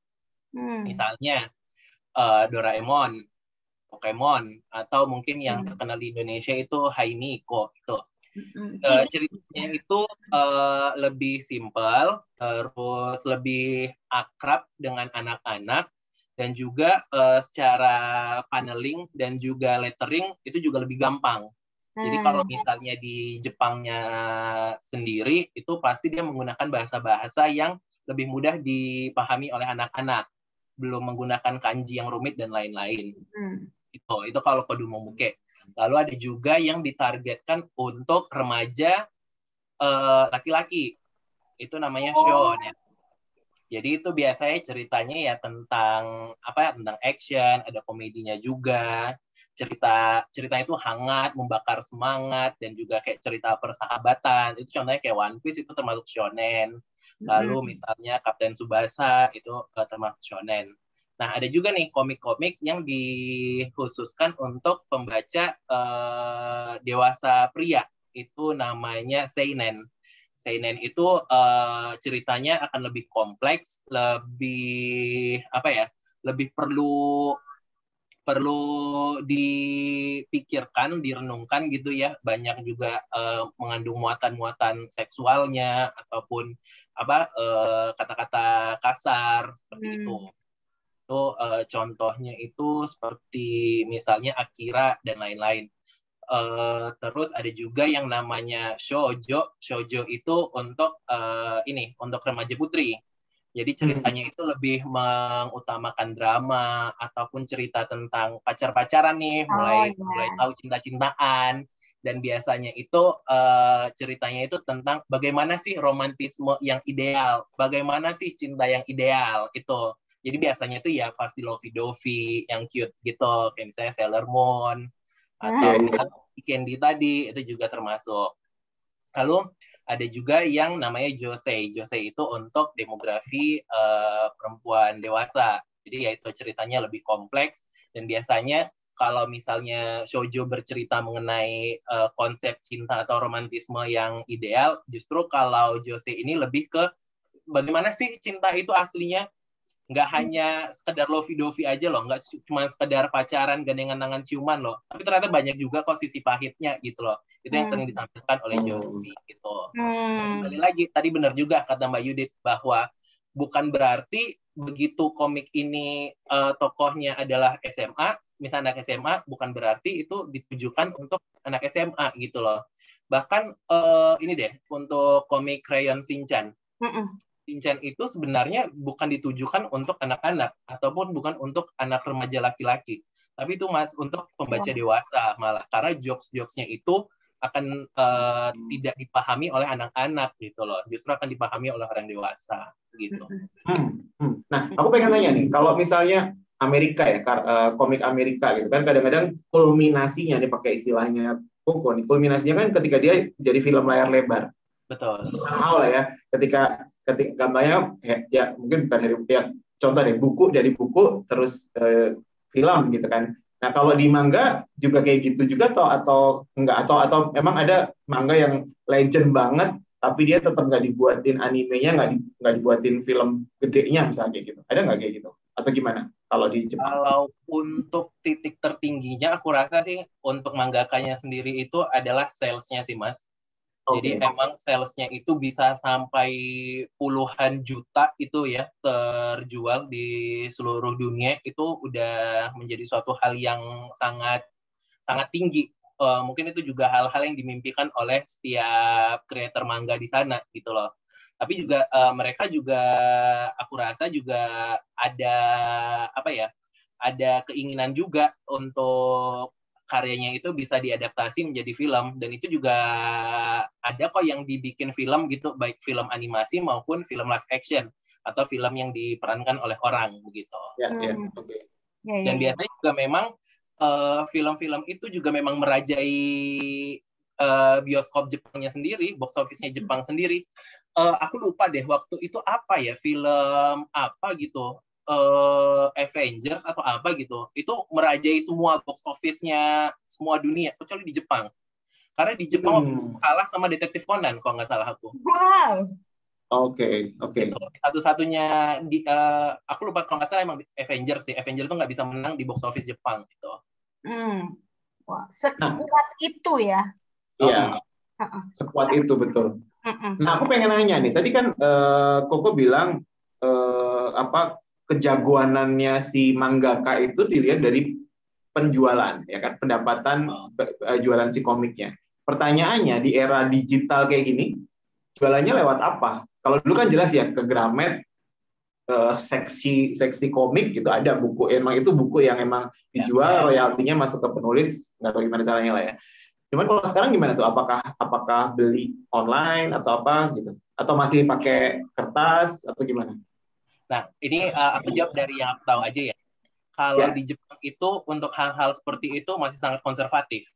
Misalnya Doraemon, Pokemon, atau mungkin yang terkenal di Indonesia itu Hainiko gitu. Ceritanya itu lebih simpel, terus lebih akrab dengan anak-anak, dan juga secara paneling dan juga lettering itu juga lebih gampang. Jadi kalau misalnya di Jepangnya sendiri, itu pasti dia menggunakan bahasa-bahasa yang lebih mudah dipahami oleh anak-anak. Belum menggunakan kanji yang rumit dan lain-lain. Itu kalau Kodomomuke. Lalu ada juga yang ditargetkan untuk remaja laki-laki. Itu namanya shonen. Jadi itu biasanya ceritanya ya tentang tentang action, ada komedinya juga. Ceritanya itu hangat, membakar semangat, dan juga kayak cerita persahabatan. Itu contohnya kayak One Piece itu termasuk shonen. Lalu misalnya Kapten Tsubasa itu termasuk shonen. Nah, ada juga nih komik-komik yang dikhususkan untuk pembaca dewasa pria. Itu namanya seinen. Seinen itu ceritanya akan lebih kompleks, lebih lebih perlu dipikirkan, direnungkan gitu ya. Banyak juga mengandung muatan-muatan seksualnya ataupun kata-kata kasar seperti itu. Itu contohnya itu seperti misalnya Akira dan lain-lain. Terus ada juga yang namanya shoujo. Shoujo itu untuk untuk remaja putri. Jadi ceritanya itu lebih mengutamakan drama ataupun cerita tentang pacar-pacaran nih, mulai tahu cinta-cintaan. Dan biasanya itu ceritanya itu tentang bagaimana sih romantisme yang ideal, bagaimana sih cinta yang ideal gitu. Jadi biasanya itu ya pasti lovey-dovey, yang cute gitu, kayak misalnya Sailor Moon atau misalnya Candy tadi, itu juga termasuk. Lalu ada juga yang namanya josei. Josei itu untuk demografi perempuan dewasa. Jadi yaitu ceritanya lebih kompleks, dan biasanya kalau misalnya shoujo bercerita mengenai konsep cinta atau romantisme yang ideal, justru kalau josei ini lebih ke bagaimana sih cinta itu aslinya. Nggak hanya sekedar lovey-dovey aja loh, nggak cuma sekedar pacaran, gandengan tangan, ciuman loh, tapi ternyata banyak juga kok sisi pahitnya gitu loh. Itu yang sering ditampilkan oleh Joseph gitu. Kembali lagi, tadi benar juga kata Mbak Yudit, bahwa bukan berarti begitu komik ini tokohnya adalah SMA, misalnya anak SMA, bukan berarti itu ditujukan untuk anak SMA gitu loh. Bahkan ini deh, untuk komik Crayon Shinchan. Shinchan itu sebenarnya bukan ditujukan untuk anak-anak ataupun bukan untuk anak remaja laki-laki, tapi itu untuk pembaca dewasa malah, karena jokes-jokesnya itu akan tidak dipahami oleh anak-anak gitu loh, justru akan dipahami oleh orang dewasa gitu.
Nah, aku pengen nanya nih, kalau misalnya Amerika ya, komik Amerika gitu kan, kadang-kadang kulminasinya nih pakai istilahnya Koko nih, kulminasinya kan ketika dia jadi film layar lebar.
Betul.
Somehow lah ya, ketika gambarnya ya mungkin bukan dari ya, contoh deh dari buku terus film gitu kan. Nah kalau di manga juga kayak gitu juga atau enggak, atau memang ada manga yang legend banget tapi dia tetap nggak dibuatin animenya, nggak dibuatin film gedenya misalnya kayak gitu. Ada nggak kayak gitu? Atau gimana kalau di Jepang?
Kalau untuk titik tertingginya aku rasa sih untuk mangakanya sendiri itu adalah salesnya sih Mas. Jadi emang salesnya itu bisa sampai puluhan juta itu ya terjual di seluruh dunia, itu udah menjadi suatu hal yang sangat sangat tinggi. Mungkin itu juga hal-hal yang dimimpikan oleh setiap kreator manga di sana gitu loh. Tapi juga mereka juga aku rasa juga ada ada keinginan juga untuk karyanya itu bisa diadaptasi menjadi film, dan itu juga ada kok yang dibikin film gitu, baik film animasi maupun film live action atau film yang diperankan oleh orang begitu. Dan biasanya juga memang film-film itu juga memang merajai bioskop Jepangnya sendiri, box office-nya Jepang sendiri. Aku lupa deh waktu itu apa ya, film apa gitu. Avengers atau apa gitu, itu merajai semua box office-nya semua dunia kecuali di Jepang, karena di Jepang kalah sama Detektif Conan kalau nggak salah aku.
Wow.
Oke.
Satu-satunya aku lupa, kalau nggak salah emang Avengers sih. Avengers itu nggak bisa menang di box office Jepang gitu.
Wah, sekuat itu ya.
Iya. Sekuat itu betul. Nah, aku pengen nanya nih. Tadi kan Koko bilang kejagoanannya si mangaka itu dilihat dari penjualan, ya kan, pendapatan jualan si komiknya. Pertanyaannya di era digital kayak gini, jualannya lewat apa? Kalau dulu kan jelas ya ke Gramet, seksi komik gitu ada buku, emang itu buku yang emang dijual, royaltinya masuk ke penulis, nggak tahu gimana caranya lah ya. Cuman kalau sekarang gimana tuh? Apakah beli online atau apa gitu? Atau masih pakai kertas atau gimana?
Nah, ini aku jawab dari yang aku tahu aja ya. Kalau di Jepang itu untuk hal-hal seperti itu masih sangat konservatif.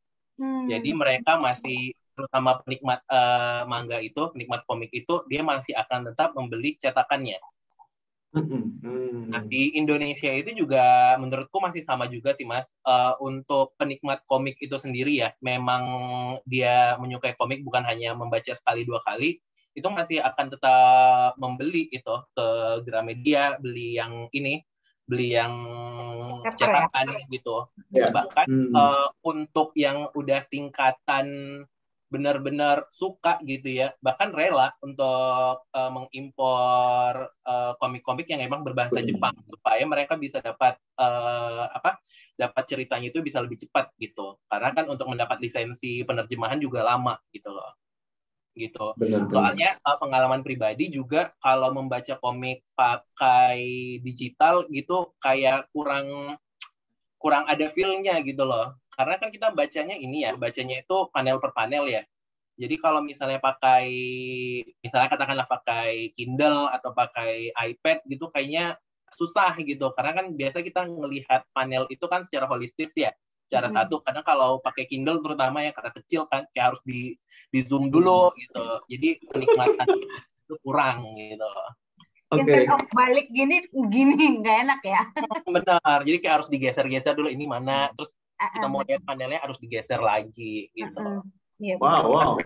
Jadi mereka masih, terutama penikmat manga itu, penikmat komik itu, dia masih akan tetap membeli cetakannya. Nah, di Indonesia itu juga menurutku masih sama juga sih, Mas. Untuk penikmat komik itu sendiri ya, memang dia menyukai komik bukan hanya membaca sekali dua kali, itu masih akan tetap membeli itu ke Gramedia, beli yang cetakan gitu. Bahkan untuk yang udah tingkatan benar-benar suka gitu ya, bahkan rela untuk mengimpor komik-komik yang emang berbahasa Jepang supaya mereka bisa dapat dapat ceritanya itu bisa lebih cepat gitu. Karena kan untuk mendapat lisensi penerjemahan juga lama gitu loh. Gitu. Soalnya pengalaman pribadi juga kalau membaca komik pakai digital gitu kayak kurang ada feel-nya gitu loh. Karena kan kita bacanya itu panel per panel ya. Jadi kalau misalnya katakanlah pakai Kindle atau pakai iPad gitu kayaknya susah gitu. Karena kan biasa kita ngelihat panel itu kan secara holistis ya, secara satu. Karena kalau pakai Kindle terutama ya karena kecil kan kayak harus di zoom dulu gitu. Jadi penikmatan itu kurang gitu.
Instead of balik gini nggak enak ya.
Benar, jadi kayak harus digeser-geser dulu ini mana, terus kita mau lihat panelnya harus digeser lagi gitu.
Wow.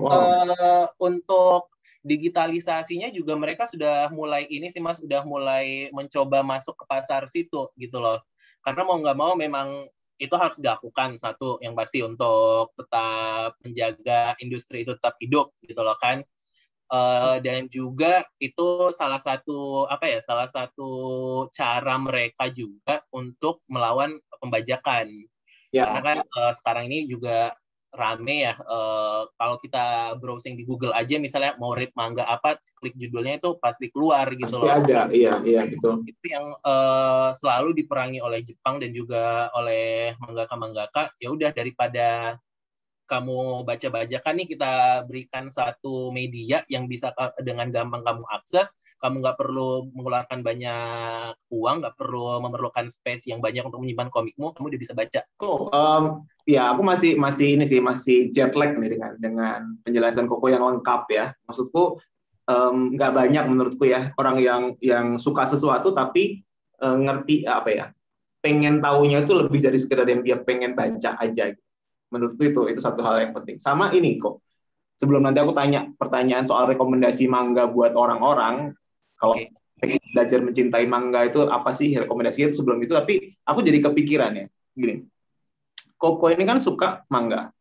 Untuk digitalisasinya juga mereka sudah mulai ini sih Mas, sudah mulai mencoba masuk ke pasar situ gitu loh. Karena mau nggak mau memang itu harus dilakukan satu yang pasti untuk tetap menjaga industri itu tetap hidup gitu loh kan. Dan juga itu salah satu cara mereka juga untuk melawan pembajakan. Karena kan sekarang ini juga rame ya, kalau kita browsing di Google aja misalnya mau read manga apa, klik judulnya itu pasti keluar gitu loh.
Pasti ada, iya betul.
Itu yang selalu diperangi oleh Jepang dan juga oleh mangaka-mangaka. Ya udah, daripada kamu baca-bacakan nih, kita berikan satu media yang bisa dengan gampang kamu akses, kamu nggak perlu mengeluarkan banyak uang, nggak perlu memerlukan space yang banyak untuk menyimpan komikmu, kamu udah bisa baca.
Ya aku masih jet lag nih dengan penjelasan Koko yang lengkap ya. Maksudku nggak banyak menurutku ya orang yang suka sesuatu tapi ngerti pengen tahunya itu lebih dari sekedar yang dia pengen baca aja. Menurutku itu satu hal yang penting. Sama ini kok. Sebelum nanti aku tanya pertanyaan soal rekomendasi manga buat orang-orang, kalau pengen belajar mencintai manga itu apa sih rekomendasinya itu sebelum itu, tapi aku jadi kepikiran ya. Gini. Koko ini kan suka manga.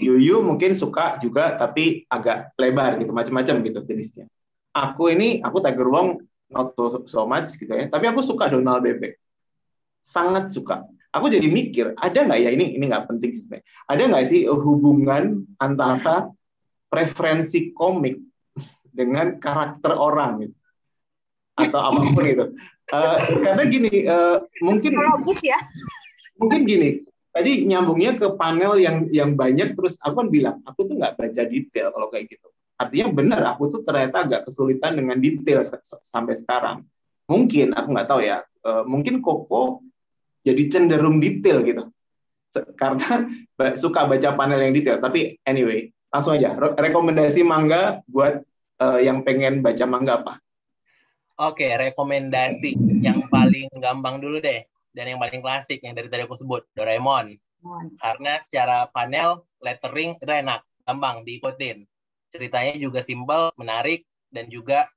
Yuyu mungkin suka juga tapi agak lebar gitu, macam-macam gitu jenisnya. Aku Tiger Wong not so much gitu ya, tapi aku suka Donald Bebek. Sangat suka. Aku jadi mikir, ada nggak ya, ini nggak penting sih sebenarnya, ada nggak sih hubungan antara preferensi komik dengan karakter orang gitu, atau apapun itu. Karena gini, mungkin gini, tadi nyambungnya ke panel yang banyak, terus aku kan bilang, aku tuh nggak baca detail kalau kayak gitu. Artinya benar, aku tuh ternyata agak kesulitan dengan detail sampai sekarang. Mungkin, aku nggak tahu ya, mungkin Koko jadi cenderung detail gitu karena suka baca panel yang detail. Tapi anyway, langsung aja rekomendasi manga buat yang pengen baca manga apa?
Rekomendasi yang paling gampang dulu deh dan yang paling klasik yang dari tadi aku sebut, Doraemon. Karena secara panel lettering itu enak, gampang diikutin, ceritanya juga simple, menarik, dan juga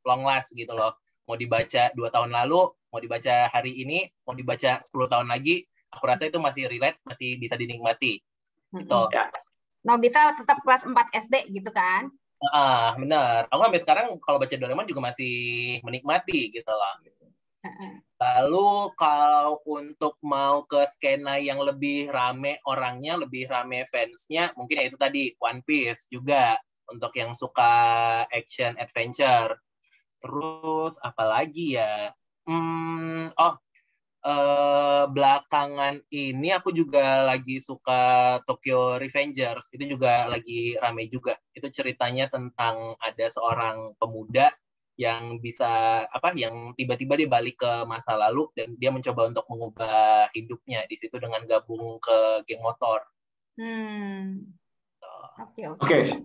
long last gitu loh. Mau dibaca 2 tahun lalu, mau dibaca hari ini, mau dibaca 10 tahun lagi, aku rasa itu masih relate, masih bisa dinikmati. Gitu.
Nobita tetap kelas 4 SD gitu kan?
Benar. Aku sampai sekarang kalau baca Doraemon juga masih menikmati gitu loh. Lalu kalau untuk mau ke skena yang lebih rame orangnya, lebih rame fansnya, mungkin ya itu tadi One Piece juga untuk yang suka action adventure. Terus apalagi ya? Belakangan ini aku juga lagi suka Tokyo Revengers. Itu juga lagi rame juga. Itu ceritanya tentang ada seorang pemuda yang bisa yang tiba-tiba dia balik ke masa lalu dan dia mencoba untuk mengubah hidupnya di situ dengan gabung ke geng motor.
Oke.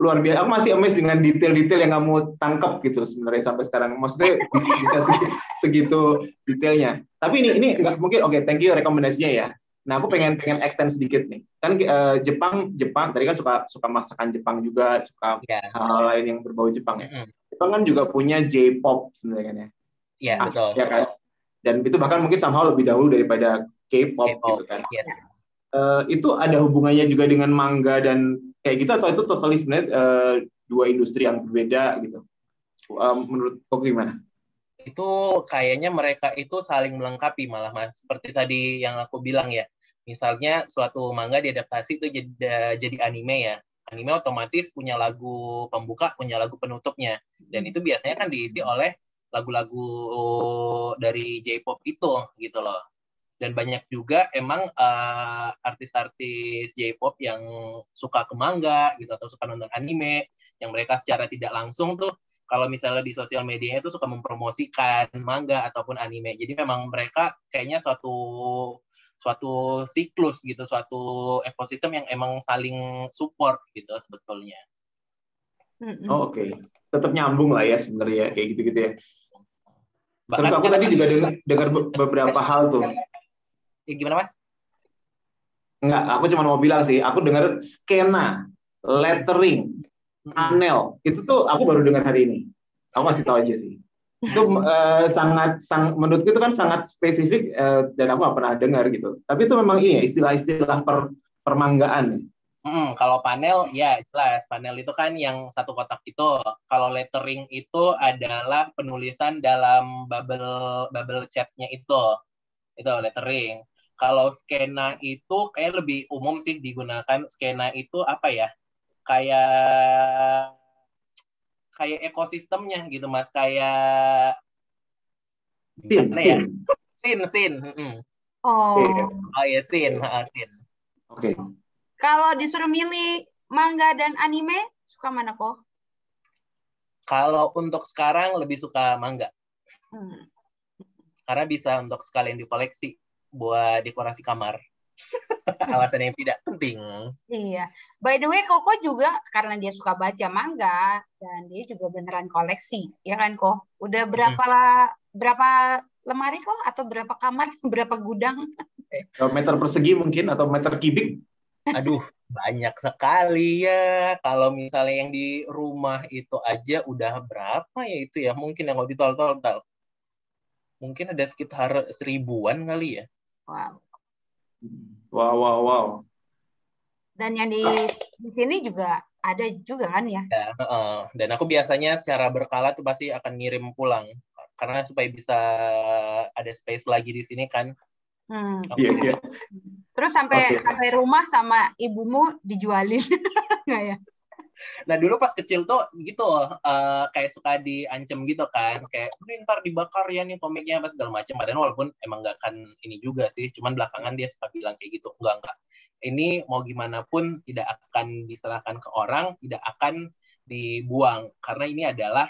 Luar biasa. Aku masih amazed dengan detail-detail yang kamu tangkap gitu sebenarnya sampai sekarang. Maksudnya bisa segitu detailnya. Tapi ini nggak mungkin. Oke, thank you rekomendasinya ya. Nah, aku pengen extend sedikit nih. Kan Jepang tadi kan suka masakan Jepang juga, suka hal lain yang berbau Jepang ya. Jepang kan juga punya J-pop sebenarnya kan ya.
Iya, betul.
Ya kan? Dan itu bahkan mungkin somehow lebih dahulu daripada K-pop gitu kan.
Yes.
Itu ada hubungannya juga dengan manga dan kayak gitu, atau itu totally sebenarnya dua industri yang berbeda gitu? Menurut kok gimana?
Itu kayaknya mereka itu saling melengkapi malah, Mas. Seperti tadi yang aku bilang ya. Misalnya suatu manga diadaptasi itu jadi anime ya. Anime otomatis punya lagu pembuka, punya lagu penutupnya. Dan itu biasanya kan diisi oleh lagu-lagu dari J-pop itu gitu loh. Dan banyak juga emang artis-artis J-pop yang suka ke manga gitu atau suka nonton anime yang mereka secara tidak langsung tuh kalau misalnya di sosial medianya itu suka mempromosikan manga ataupun anime. Jadi memang mereka kayaknya suatu siklus gitu, suatu ekosistem yang emang saling support gitu sebetulnya.
Oke. Tetap nyambung lah ya sebenarnya kayak gitu-gitu ya.
Bahkan
terus aku tadi juga dengar beberapa hal tuh.
Ya, gimana, Mas?
Enggak, aku cuma mau bilang sih, aku dengar skena, lettering, panel, itu tuh aku baru dengar hari ini. Aku masih tahu aja sih. Itu sangat menurutku itu kan sangat spesifik dan aku nggak pernah dengar gitu. Tapi itu memang ini ya, istilah-istilah permanggaan.
Kalau panel, ya jelas. Panel itu kan yang satu kotak itu. Kalau lettering itu adalah penulisan dalam bubble chatnya itu. Itu lettering. Kalau skena itu kayak lebih umum sih digunakan. Skena itu apa ya? Kayak ekosistemnya gitu, Mas. Kayak Scene.
Oh
ya, scene.
Oke.
Kalau disuruh milih manga dan anime, suka mana kok?
Kalau untuk sekarang lebih suka manga. Karena bisa untuk sekalian dikoleksi buat dekorasi kamar. Alasan yang tidak penting.
Iya. By the way, Koko juga karena dia suka baca manga dan dia juga beneran koleksi, ya kan kok? Udah berapa lemari kok atau berapa kamar, berapa gudang?
Meter persegi mungkin atau meter kubik?
Aduh, banyak sekali ya. Kalau misalnya yang di rumah itu aja udah berapa ya itu ya? Mungkin yang mau ditol-tol. Mungkin ada sekitar 1000-an kali ya.
Wow.
Dan yang di sini juga ada juga kan ya?
Ya, dan aku biasanya secara berkala tuh pasti akan ngirim pulang karena supaya bisa ada space lagi di sini kan.
Iya.
Terus sampai rumah sama ibumu dijualin nggak ya?
Nah dulu pas kecil tuh gitu kayak suka diancem gitu kan, kayak ini ntar dibakar ya nih komiknya apa segala macam. Padahal walaupun emang nggak akan ini juga sih, cuman belakangan dia suka bilang kayak gitu, enggak. Ini mau gimana pun tidak akan diserahkan ke orang, tidak akan dibuang karena ini adalah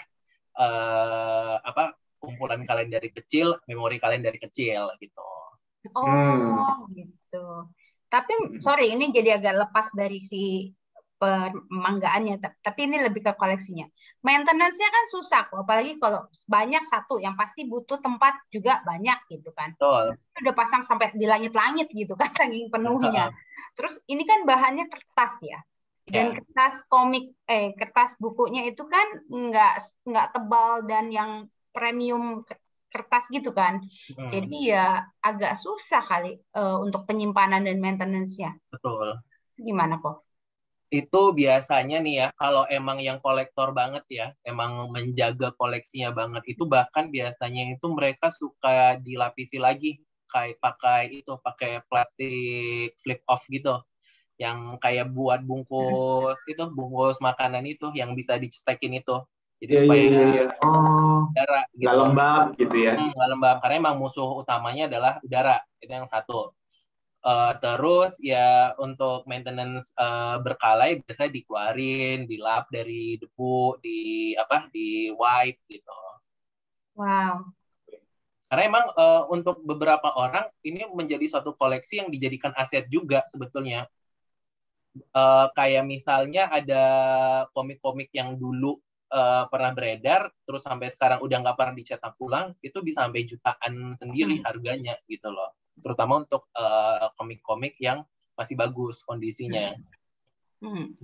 kumpulan kalian dari kecil, memori kalian dari kecil gitu.
Gitu. Tapi sorry ini jadi agak lepas dari si permanggaannya, tapi ini lebih ke koleksinya. Maintenance-nya kan susah kok, apalagi kalau banyak satu yang pasti butuh tempat juga banyak gitu kan.
Betul.
Udah pasang sampai di langit-langit gitu kan saking penuhnya. Terus ini kan bahannya kertas ya. Dan kertas komik kertas bukunya itu kan nggak tebal dan yang premium kertas gitu kan. Jadi ya agak susah kali untuk penyimpanan dan maintenance-nya.
Betul.
Gimana kok?
Itu biasanya nih ya, kalau emang yang kolektor banget ya, emang menjaga koleksinya banget, itu bahkan biasanya itu mereka suka dilapisi lagi, kayak pakai plastik flip off gitu, yang kayak buat bungkus makanan itu, yang bisa dicetekin itu. Jadi
Iya, iya,
supaya
iya, iya. Oh,
udara
nggak
gitu.
lembab gitu ya.
Nggak lembab, karena emang musuh utamanya adalah udara, itu yang satu. Terus ya untuk maintenance berkala biasanya dikeluarin, dilap dari debu, di wipe gitu.
Wow.
Karena emang untuk beberapa orang ini menjadi suatu koleksi yang dijadikan aset juga sebetulnya. Kayak misalnya ada komik-komik yang dulu pernah beredar, terus sampai sekarang udah nggak pernah dicetak ulang, itu bisa sampai jutaan sendiri harganya gitu loh. Terutama untuk komik-komik yang masih bagus kondisinya.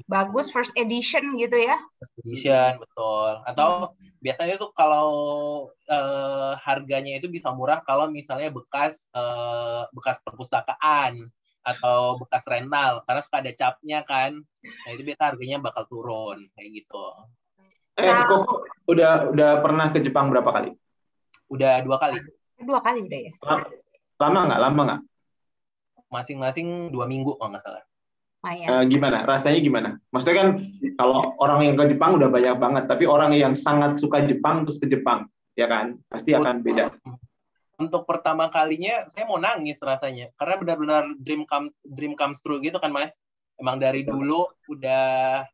Bagus first edition gitu ya?
First edition, betul. Atau biasanya tuh kalau harganya itu bisa murah kalau misalnya bekas perpustakaan atau bekas rental, karena suka ada capnya kan. Nah itu biasa harganya bakal turun kayak gitu.
Koko udah pernah ke Jepang berapa kali?
Udah 2 kali.
2 kali udah ya?
Lama nggak?
Masing-masing 2 minggu kalau nggak salah.
Gimana? Rasanya gimana? Maksudnya kan kalau orang yang ke Jepang udah banyak banget, tapi orang yang sangat suka Jepang terus ke Jepang, ya kan? Pasti akan beda.
Untuk pertama kalinya saya mau nangis rasanya, karena benar-benar dream comes true gitu kan Mas. Emang dari dulu udah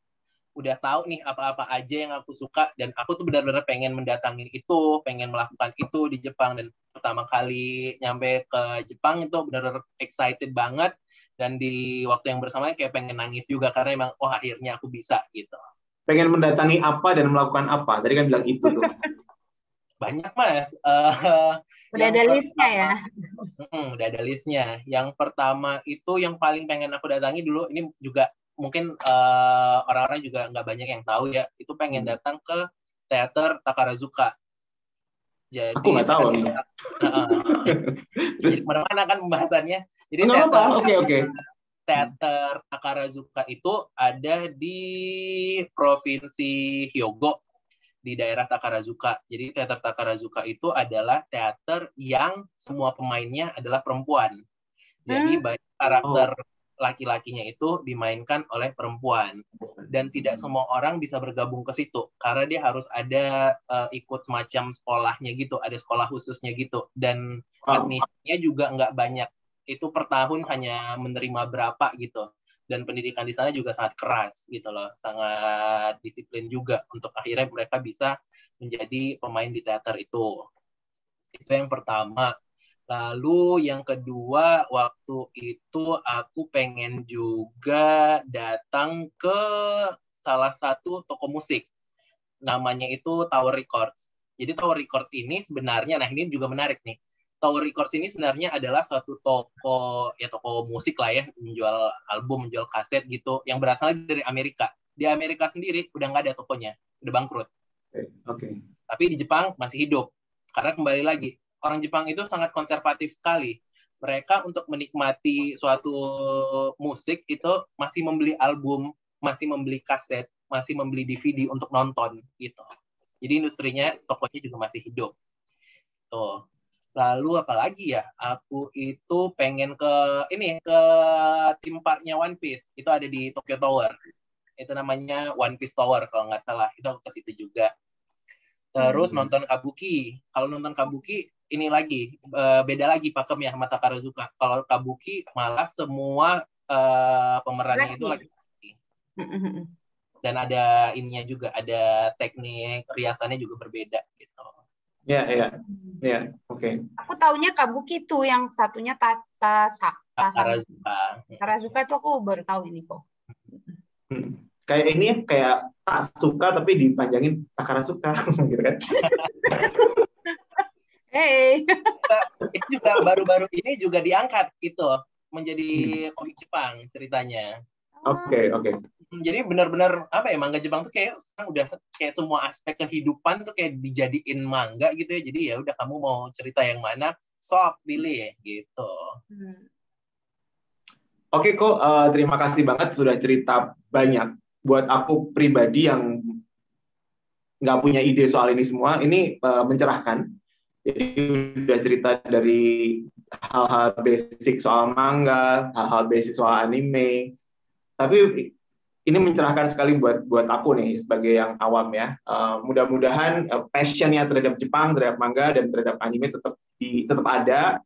tahu nih apa-apa aja yang aku suka, dan aku tuh benar-benar pengen mendatangin itu, pengen melakukan itu di Jepang. Dan pertama kali nyampe ke Jepang itu benar-benar excited banget, dan di waktu yang bersamaan kayak pengen nangis juga, karena emang akhirnya aku bisa gitu.
Pengen mendatangi apa dan melakukan apa? Tadi kan bilang itu tuh.
Banyak Mas.
Udah ada listnya ya?
Udah ada listnya. Yang pertama itu yang paling pengen aku datangi dulu, ini juga mungkin orang-orang juga nggak banyak yang tahu ya, itu pengen datang ke teater Takarazuka. Jadi
aku nggak tahu nih.
Jadi kemana-mana kan pembahasannya. Jadi teater Takarazuka itu ada di provinsi Hyogo, di daerah Takarazuka. Jadi teater Takarazuka itu adalah teater yang semua pemainnya adalah perempuan. Jadi banyak karakter laki-lakinya itu dimainkan oleh perempuan, dan tidak semua orang bisa bergabung ke situ karena dia harus ada ikut semacam sekolahnya gitu, ada sekolah khususnya gitu, dan admisinya juga nggak banyak, itu per tahun hanya menerima berapa gitu, dan pendidikan di sana juga sangat keras gitu loh, sangat disiplin juga untuk akhirnya mereka bisa menjadi pemain di teater itu. Itu yang pertama. Lalu yang kedua, waktu itu aku pengen juga datang ke salah satu toko musik. Namanya itu Tower Records. Jadi Tower Records ini sebenarnya, nah ini juga menarik nih. Tower Records ini sebenarnya adalah suatu toko musik lah ya, menjual album, menjual kaset gitu, yang berasal dari Amerika. Di Amerika sendiri udah nggak ada tokonya, udah bangkrut.
Oke.
Tapi di Jepang masih hidup. Karena kembali lagi, orang Jepang itu sangat konservatif sekali. Mereka untuk menikmati suatu musik itu masih membeli album, masih membeli kaset, masih membeli DVD untuk nonton gitu. Jadi industrinya, tokonya juga masih hidup. Tuh. Lalu apalagi ya? Aku itu pengen ke theme parknya One Piece. Itu ada di Tokyo Tower. Itu namanya One Piece Tower kalau nggak salah. Itu aku ke situ juga. Terus nonton kabuki. Kalau nonton kabuki ini lagi beda lagi pakemnya sama Takarazuka. Kalau kabuki malah semua pemerannya itu laki-laki. Dan ada ininya juga, ada teknik riasannya juga berbeda gitu.
Ya, oke.
Aku taunya kabuki tuh, yang satunya
Takarazuka.
Takarazuka itu aku baru tahu ini kok.
Kayak ini ya, kayak tak suka tapi dipanjangin Takarazuka gitu kan.
Hey.
Itu juga baru-baru ini juga diangkat itu menjadi komik Jepang ceritanya.
Oke.
Jadi benar-benar manga Jepang tuh kayak sekarang udah kayak semua aspek kehidupan tuh kayak dijadiin manga gitu ya. Jadi ya udah, kamu mau cerita yang mana, sok pilih gitu.
Oke kok, terima kasih banget sudah cerita banyak. Buat aku pribadi yang nggak punya ide soal ini semua, ini mencerahkan. Jadi udah cerita dari hal-hal basic soal manga, hal-hal basic soal anime. Tapi ini mencerahkan sekali buat aku nih sebagai yang awam ya. Mudah-mudahan passionnya terhadap Jepang, terhadap manga dan terhadap anime tetap ada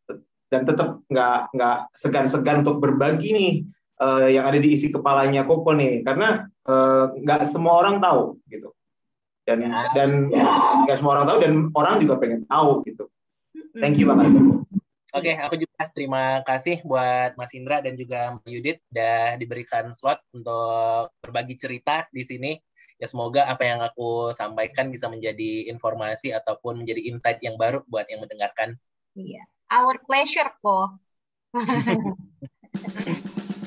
dan tetap nggak segan-segan untuk berbagi nih yang ada di isi kepalanya Koko nih, karena nggak semua orang tahu gitu. Dan nggak semua orang tahu dan orang juga pengen tahu gitu. Thank you banget.
Oke, aku juga terima kasih buat Mas Indra dan juga Mbak Yudit udah diberikan slot untuk berbagi cerita di sini. Ya semoga apa yang aku sampaikan bisa menjadi informasi ataupun menjadi insight yang baru buat yang mendengarkan.
Iya, our pleasure kok.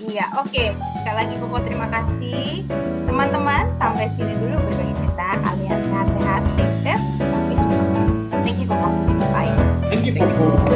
Iya, oke. Sekali lagi Koko terima kasih. Teman-teman, sampai sini dulu berbagi cerita. Kalian sehat-sehat, stay safe. Sampai jumpa. Thank you Koko. Bye.
Thank you Koko.